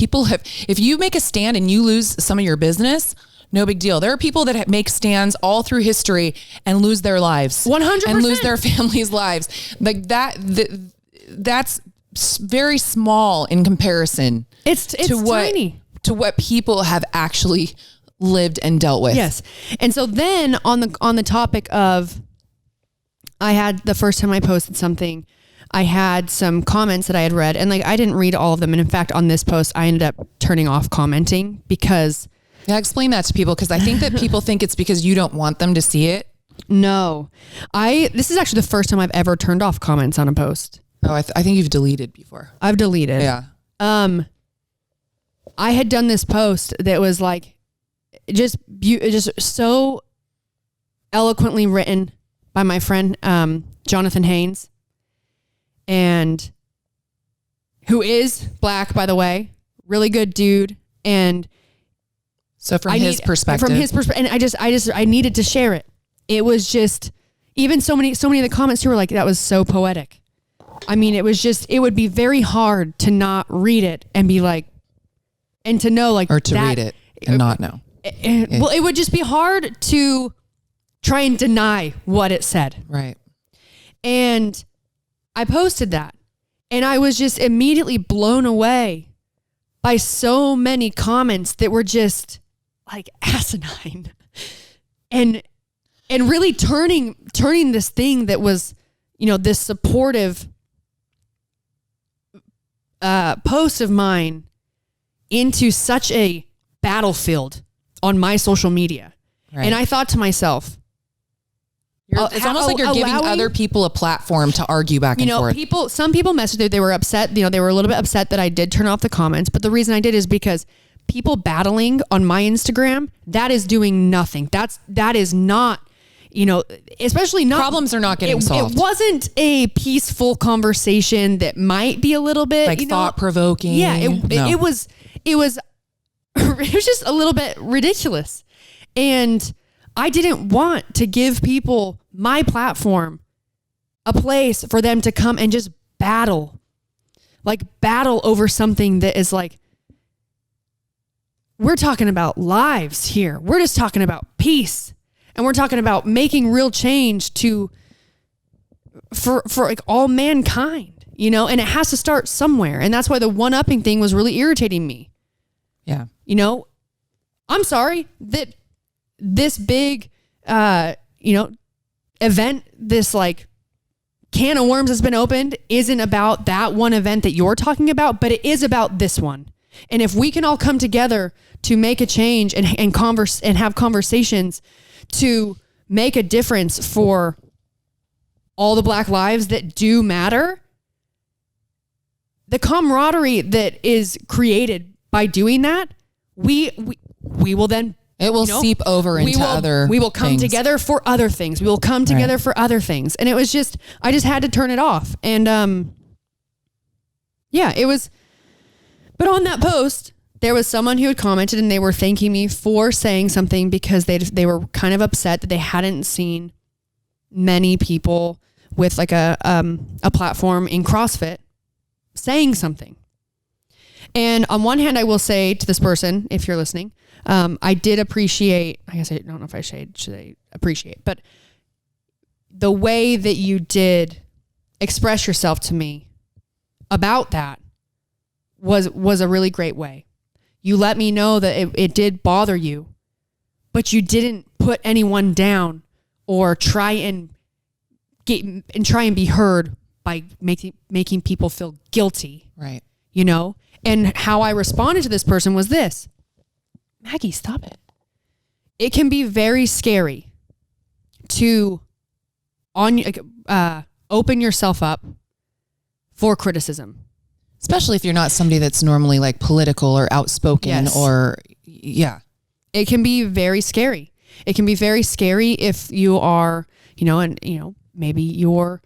If you make a stand and you lose some of your business, no big deal. There are people that make stands all through history and lose their lives. 100%. And lose their families' lives. Like that's very small in comparison. It's tiny. To what people have actually lived and dealt with. Yes. And so then on the topic of, I had the first time I posted something, I had some comments that I had read, and I didn't read all of them. And in fact, on this post, I ended up turning off commenting because... Yeah, explain that to people, because I think that people think it's because you don't want them to see it. No. This is actually the first time I've ever turned off comments on a post. Oh, I think you've deleted before. I've deleted. Yeah. I had done this post that was just so eloquently written by my friend, Jonathan Haynes, and who is Black, by the way, really good dude. And so from his perspective, and I needed to share it. It was just, even so many of the comments who were like, that was so poetic. I mean, it would be very hard to not read it and be like, and to know or to read it and not know. Well, it would just be hard to try and deny what it said. Right. And I posted that, and I was just immediately blown away by so many comments that were just asinine and really turning this thing that was, this supportive post of mine into such a battlefield on my social media. Right. And I thought to myself, it's almost like you're giving other people a platform to argue back and forth. Some people messaged, they were upset. They were a little bit upset that I did turn off the comments. But the reason I did is because people battling on my Instagram, that is doing nothing. That is not, especially not. Problems are not getting solved. It wasn't a peaceful conversation that might be a little bit thought provoking. Yeah, it was just a little bit ridiculous. And I didn't want to give people my platform, a place for them to come and just battle over something that is we're talking about lives here. We're just talking about peace, and we're talking about making real change for all mankind, and it has to start somewhere. And that's why the one-upping thing was really irritating me. Yeah. I'm sorry that this big, event, this can of worms has been opened, isn't about that one event that you're talking about, but it is about this one. And if we can all come together to make a change and have conversations to make a difference for all the Black lives that do matter, the camaraderie that is created by doing that, we will then, it will seep over into other we will come things. together for other things. We will come together for other things. And it was just, I just had to turn it off. And it was, but on that post, there was someone who had commented and they were thanking me for saying something because they were kind of upset that they hadn't seen many people with a platform in CrossFit saying something. And on one hand, I will say to this person, if you're listening, I did appreciate, I guess I don't know if I should appreciate, but the way that you did express yourself to me about that was a really great way. You let me know that it did bother you, but you didn't put anyone down or try and be heard by making people feel guilty. Right. You know? And how I responded to this person was this: Maggie, stop it. It can be very scary to open yourself up for criticism. Especially if you're not somebody that's normally like political or outspoken. Yes. Or yeah. It can be very scary. It can be very scary if you are, maybe your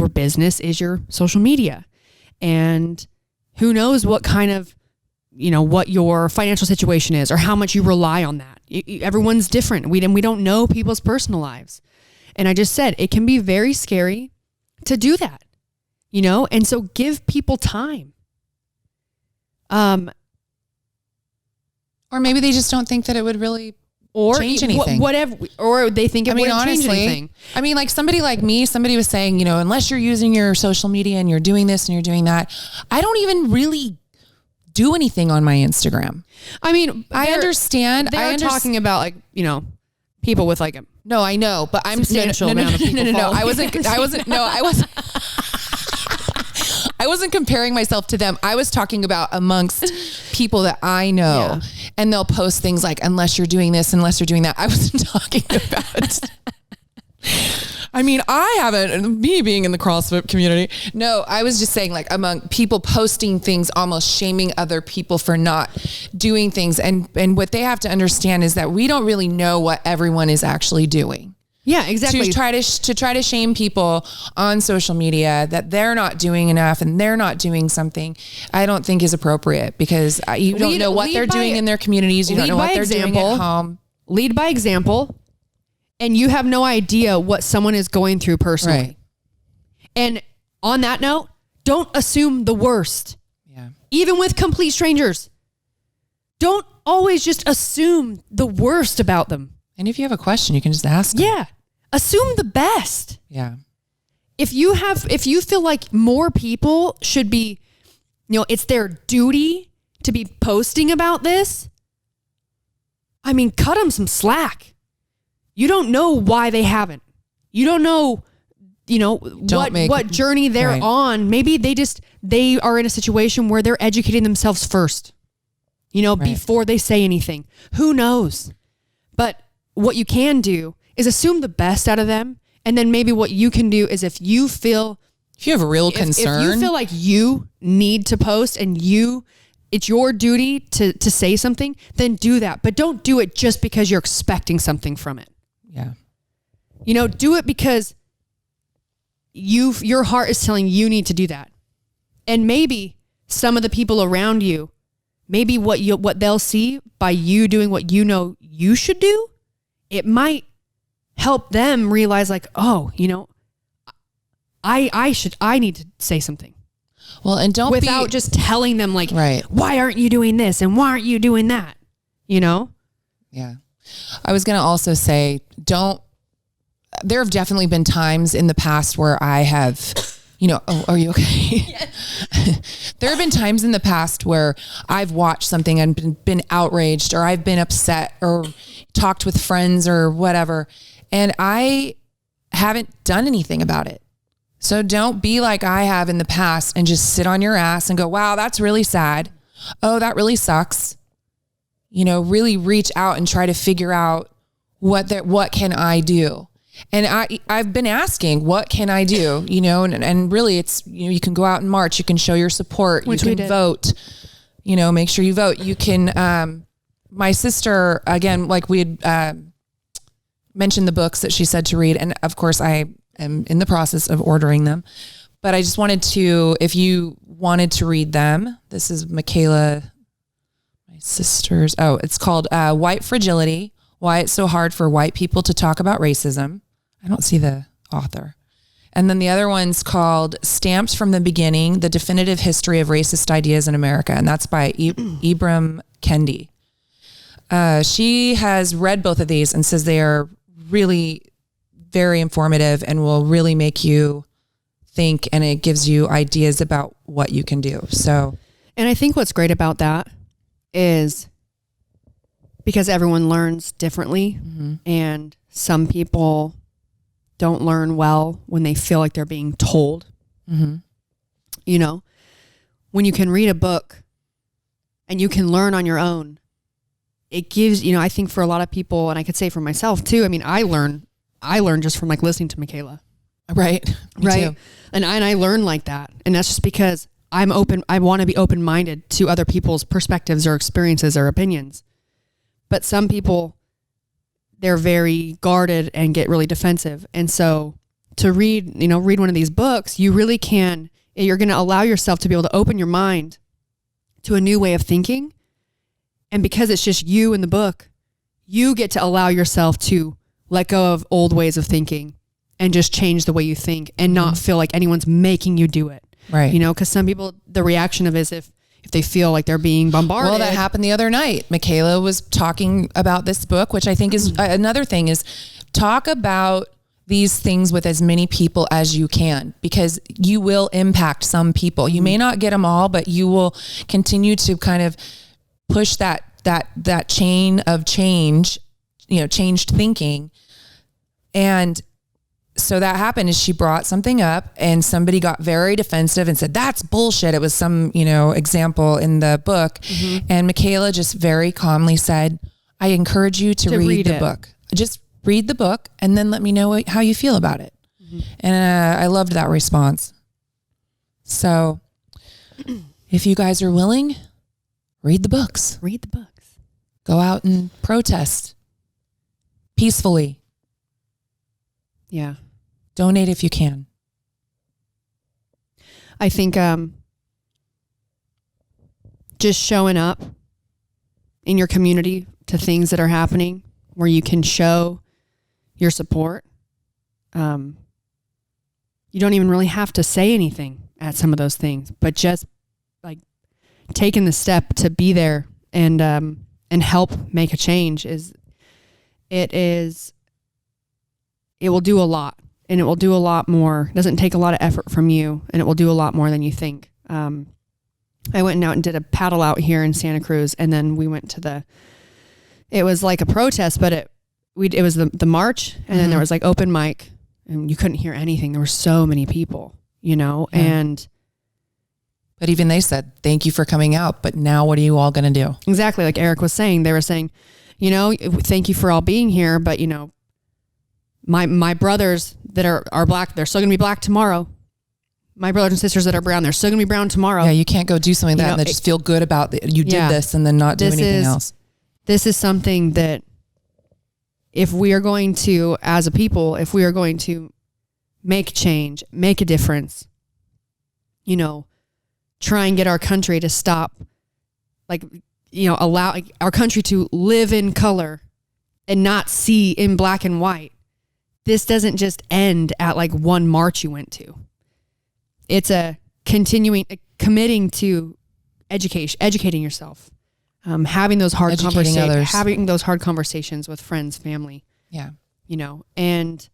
business is your social media, and who knows what kind of, what your financial situation is or how much you rely on that. Everyone's different. We don't know people's personal lives. And I just said, it can be very scary to do that, and so give people time. Or maybe they just don't think that it would really change anything. Whatever, or they think it wouldn't change anything. I mean, like somebody like me, somebody was saying, unless you're using your social media and you're doing this and you're doing that, I don't even really do anything on my Instagram. I mean, I understand. They're talking about like, people with like a no, I know, but I'm substantial amount of people. No. I wasn't comparing myself to them. I was talking about amongst people that I know, and they'll post things like, unless you're doing this, unless you're doing that. I wasn't talking about, I mean, I haven't, me being in the CrossFit community. No, I was just saying like among people posting things, almost shaming other people for not doing things. And what they have to understand is that we don't really know what everyone is actually doing. Yeah, exactly. To try to shame people on social media that they're not doing enough and they're not doing something, I don't think is appropriate, because you don't know what they're doing in their communities. You don't know what they're doing at home. Lead by example, and you have no idea what someone is going through personally. Right. And on that note, don't assume the worst. Yeah. Even with complete strangers. Don't always just assume the worst about them. And if you have a question, you can just ask them. Yeah. Assume the best. Yeah. If you feel like more people should be, it's their duty to be posting about this, I mean, cut them some slack. You don't know why they haven't. You don't know, what journey they're on. Maybe they are in a situation where they're educating themselves first, before they say anything. Who knows? But what you can do is assume the best out of them. And then maybe what you can do is if you have a real concern, if you feel like you need to post and it's your duty to say something, then do that. But don't do it just because you're expecting something from it. Yeah. Do it because your heart is telling you need to do that. And maybe some of the people around you, maybe what they'll see by you doing what you should do, it might help them realize like, oh, I need to say something. Well, and don't without just telling them like, right, why aren't you doing this and why aren't you doing that? Yeah. I was going to also say, there have definitely been times in the past where I have, are you okay? Yes. There have been times in the past where I've watched something and been outraged, or I've been upset, or talked with friends or whatever, and I haven't done anything about it. So don't be like I have in the past and just sit on your ass and go, wow, that's really sad. Oh, that really sucks. Really reach out and try to figure out what can I do? And I've been asking, what can I do? And really it's, you can go out and march, you can show your support, you can vote, make sure you vote. You can, my sister, again, like we had mentioned the books that she said to read. And of course I am in the process of ordering them, but I just wanted to, if you wanted to read them, this is Michaela, my sister's, it's called White Fragility, Why It's So Hard for White People to Talk About Racism. I don't see the author. And then the other one's called Stamped from the Beginning, The Definitive History of Racist Ideas in America. And that's by Ibram Kendi. She has read both of these and says they are really very informative and will really make you think, and it gives you ideas about what you can do. So, and I think what's great about that is because everyone learns differently, and some people don't learn well when they feel like they're being told. You know, when you can read a book and you can learn on your own, it gives, you know, I think for a lot of people, and I could say for myself too, I mean, I learn just from like listening to Michaela. Right. Me Right. too. And I learn like that. And that's just because I'm open. I want to be open-minded to other people's perspectives or experiences or opinions. But some people, they're very guarded and get really defensive. And so to read one of these books, you really can, you're going to allow yourself to be able to open your mind to a new way of thinking. And because it's just you in the book, you get to allow yourself to let go of old ways of thinking and just change the way you think and not feel like anyone's making you do it. Right. You know, because some people, the reaction of it is if they feel like they're being bombarded. Well, that happened the other night. Michaela was talking about this book, which I think is another thing is talk about these things with as many people as you can, because you will impact some people. You may not get them all, but you will continue to kind of push that chain of change, you know, changed thinking. And so that happened is she brought something up and somebody got very defensive and said, that's bullshit. It was some, you know, example in the book. And Michaela just very calmly said, I encourage you to read the book. Just read the book and then let me know how you feel about it. And I loved that response. So if you guys are willing, read the books. Read the books. Go out and protest peacefully. Yeah. Donate if you can. I think just showing up in your community to things that are happening where you can show your support. You don't even really have to say anything at some of those things, but just like taking the step to be there and help make a change it will do a lot, and it will do a lot more. It doesn't take a lot of effort from you, and it will do a lot more than you think. I went out and did a paddle out here in Santa Cruz, and then we went to it was like a protest, but it was the march, and then there was like open mic, and you couldn't hear anything. There were so many people, you know, but even they said, thank you for coming out, but now what are you all going to do? Exactly. Like Eric was saying, they were saying, you know, thank you for all being here, but you know, my brothers that are black, they're still going to be black tomorrow. My brothers and sisters that are brown, they're still going to be brown tomorrow. Yeah, you can't go do something like that and then just feel good about it. You did this and then not do anything else. This is something that if we are going to, as a people, if we are going to make change, make a difference, you know, try and get our country to stop, like, you know, allow our country to live in color and not see in black and white. This doesn't just end at like one march you went to. It's a committing to educating yourself, having those hard conversations with friends, family. Yeah. You know, and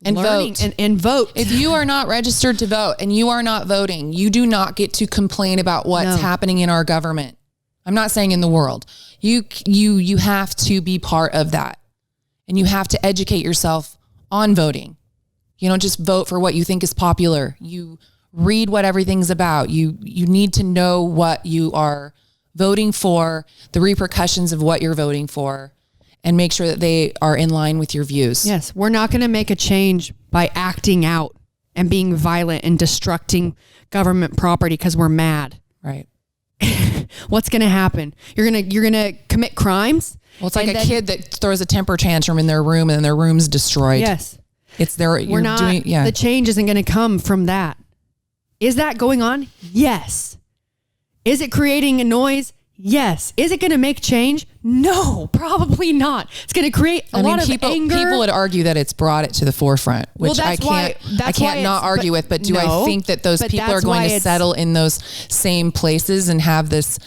vote. And vote. If you are not registered to vote and you are not voting, you do not get to complain about what's happening in our government. I'm not saying in the world. You have to be part of that, and you have to educate yourself on voting. You don't just vote for what you think is popular. You read what everything's about. You need to know what you are voting for, the repercussions of what you're voting for, and make sure that they are in line with your views. Yes. We're not going to make a change by acting out and being violent and destructing government property because we're mad. Right. What's going to happen? You're going to commit crimes. Well, it's like a kid that throws a temper tantrum in their room and their room's destroyed. Yes. It's their, the change isn't going to come from that. Is that going on? Yes. Is it creating a noise? Yes. Is it going to make change? No, probably not. It's going to create a lot of anger. People would argue that it's brought it to the forefront, which I can't not argue with. But do I think that those people are going to settle in those same places and have this,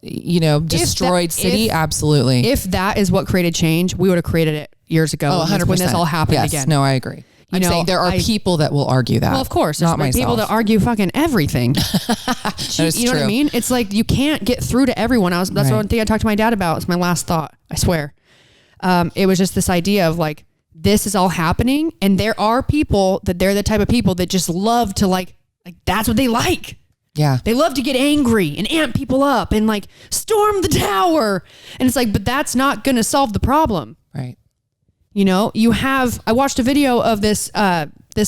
you know, destroyed city? Absolutely. If that is what created change, we would have created it years ago. 100%. When this all happened again. No, I agree. I'm saying there are people that will argue that. Well, of course. Not There's myself. people that argue fucking everything. That is you know true. what I mean? It's like you can't get through to everyone. That's one thing I talked to my dad about. It's my last thought. I swear. It was just this idea of like, this is all happening. And there are people that they're the type of people that just love to like that's what they like. Yeah. They love to get angry and amp people up and like storm the tower. And it's like, but that's not going to solve the problem. Right. You know, I watched a video of this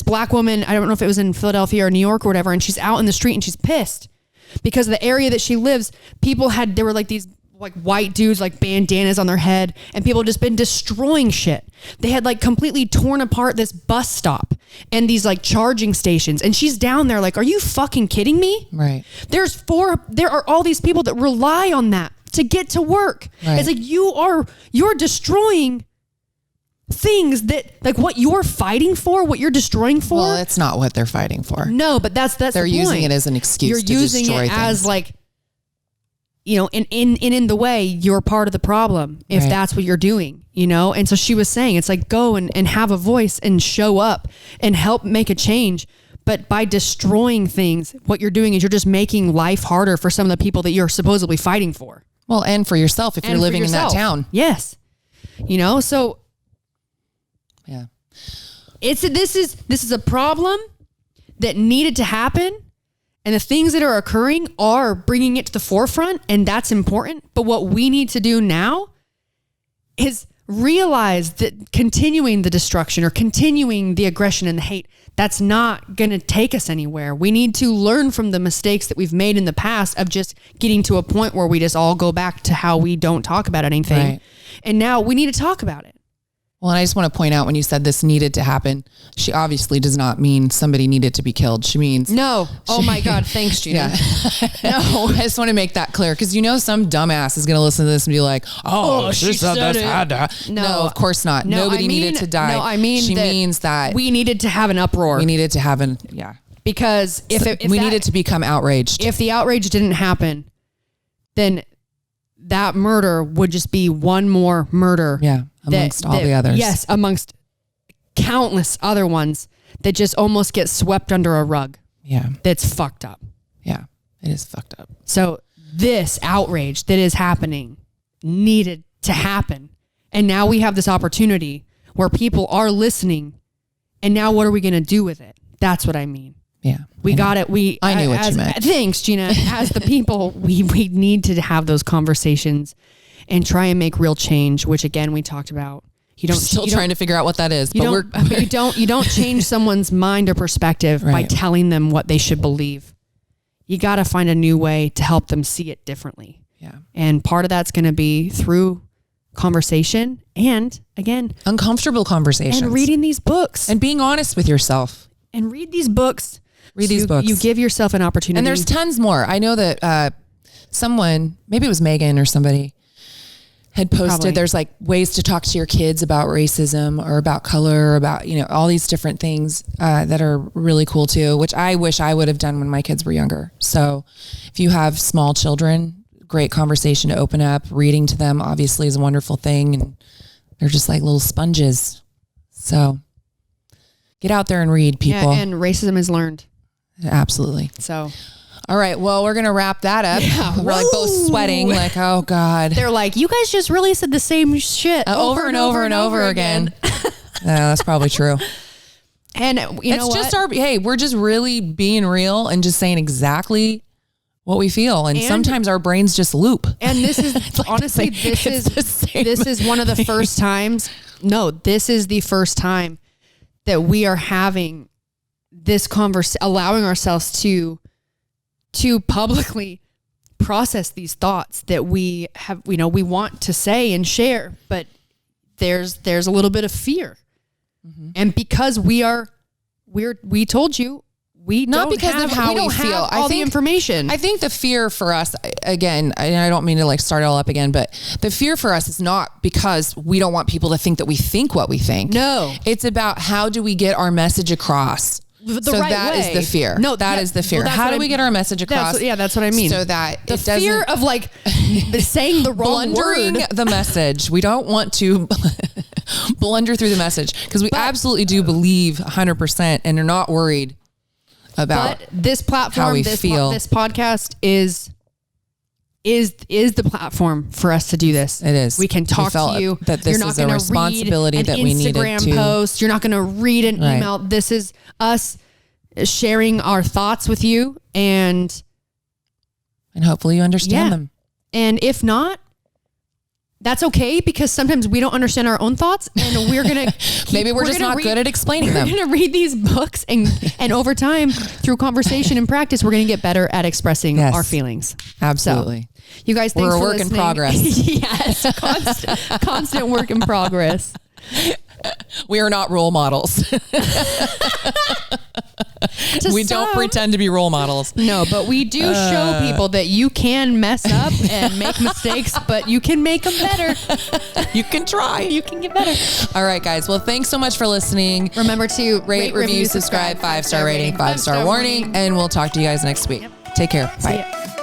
black woman. I don't know if it was in Philadelphia or New York or whatever. And she's out in the street and she's pissed because of the area that she lives. There were like these like white dudes, like bandanas on their head, and people had just been destroying shit. They had like completely torn apart this bus stop and these like charging stations. And she's down there like, are you fucking kidding me? Right. There are all these people that rely on that to get to work. Right. It's like you're destroying things that like what you're fighting for, what you're destroying for. Well, it's not what they're fighting for. No, but that's they're the using point. it as an excuse. You're to using destroy it things. as like, you know, in the way you're part of the problem if Right. that's what you're doing, you know? And so she was saying, it's like, go and have a voice and show up and help make a change. But by destroying things, what you're doing is you're just making life harder for some of the people that you're supposedly fighting for. Well, and for yourself if you're living in that town. Yes. You know, so Yeah. this is a problem that needed to happen. And the things that are occurring are bringing it to the forefront, and that's important. But what we need to do now is realize that continuing the destruction or continuing the aggression and the hate, that's not going to take us anywhere. We need to learn from the mistakes that we've made in the past of just getting to a point where we just all go back to how we don't talk about anything. Right. And now we need to talk about it. Well, and I just want to point out when you said this needed to happen, she obviously does not mean somebody needed to be killed. She means... No. Oh my God. Thanks, Gina. Yeah. No, I just want to make that clear because you know some dumbass is going to listen to this and be like, she said it. No, of course not. Nobody needed to die. No, I mean she means that we needed to have an uproar. we needed to have Because if we needed to become outraged. If the outrage didn't happen, then that murder would just be one more murder. Yeah, amongst all the others. Yes, amongst countless other ones that just almost get swept under a rug. Yeah. That's fucked up. Yeah, it is fucked up. So this outrage that is happening needed to happen. And now we have this opportunity where people are listening. And now what are we going to do with it? That's what I mean. Yeah. We got it. I knew what you meant. Thanks, Gina. As the people, we need to have those conversations and try and make real change, which again, we talked about. Still trying to figure out what that is, but you don't change someone's mind or perspective by Right. telling them what they should believe. You got to find a new way to help them see it differently. Yeah. And part of that's going to be through conversation and again, uncomfortable conversations and reading these books and being honest with yourself and read these books. Read these books. You give yourself an opportunity. And there's tons more. I know that someone, maybe it was Megan or somebody, had posted Probably. There's like ways to talk to your kids about racism or about color or about, you know, all these different things that are really cool too, which I wish I would have done when my kids were younger. So if you have small children, great conversation to open up. Reading to them obviously is a wonderful thing. And they're just like little sponges. So get out there and read, people. Yeah, and racism is learned. Absolutely. So, all right. Well, we're going to wrap that up. Yeah. We're like both sweating like, oh God. they're like, you guys just really said the same shit over and over again. Yeah, that's probably true. And you know what? We're just really being real and just saying exactly what we feel. And sometimes our brains just loop. And this is honestly, this is one of the first times. No, this is the first time that we are having this allowing ourselves to publicly process these thoughts that we have, you know, we want to say and share, but there's a little bit of fear. Mm-hmm. And because we told you, we not don't because have, of how we feel. all the information. I think the fear for us, again, and I don't mean to like start it all up again, but the fear for us is not because we don't want people to think that we think what we think. No. It's about how do we get our message across? That is the fear. No, that is the fear. Well, how do we get our message across? That's what I mean. So that the it doesn't fear of saying the wrong blundering word. the message. We don't want to blunder through the message because we absolutely do believe 100% and are not worried about this platform, how we feel. This podcast is the platform for us to do this. It is. We can talk to you. That this is a responsibility that we needed to. Instagram post. You're not going to read an email. This is us sharing our thoughts with you, and hopefully you understand them. And if not, that's okay, because sometimes we don't understand our own thoughts, and we're gonna maybe we're just not good at explaining them. We're gonna read these books, and over time, through conversation and practice, we're gonna get better at expressing our feelings. Absolutely. So, you guys, thanks we're a for work listening. in progress. Yes, constant work in progress. We are not role models. We don't pretend to be role models. No, but we do show people that you can mess up and make mistakes, but you can make them better. You can try. You can get better. All right, guys. Well, thanks so much for listening. Remember to rate, review, subscribe, 5-star rating, 5-star warning, and we'll talk to you guys next week. Take care. Bye.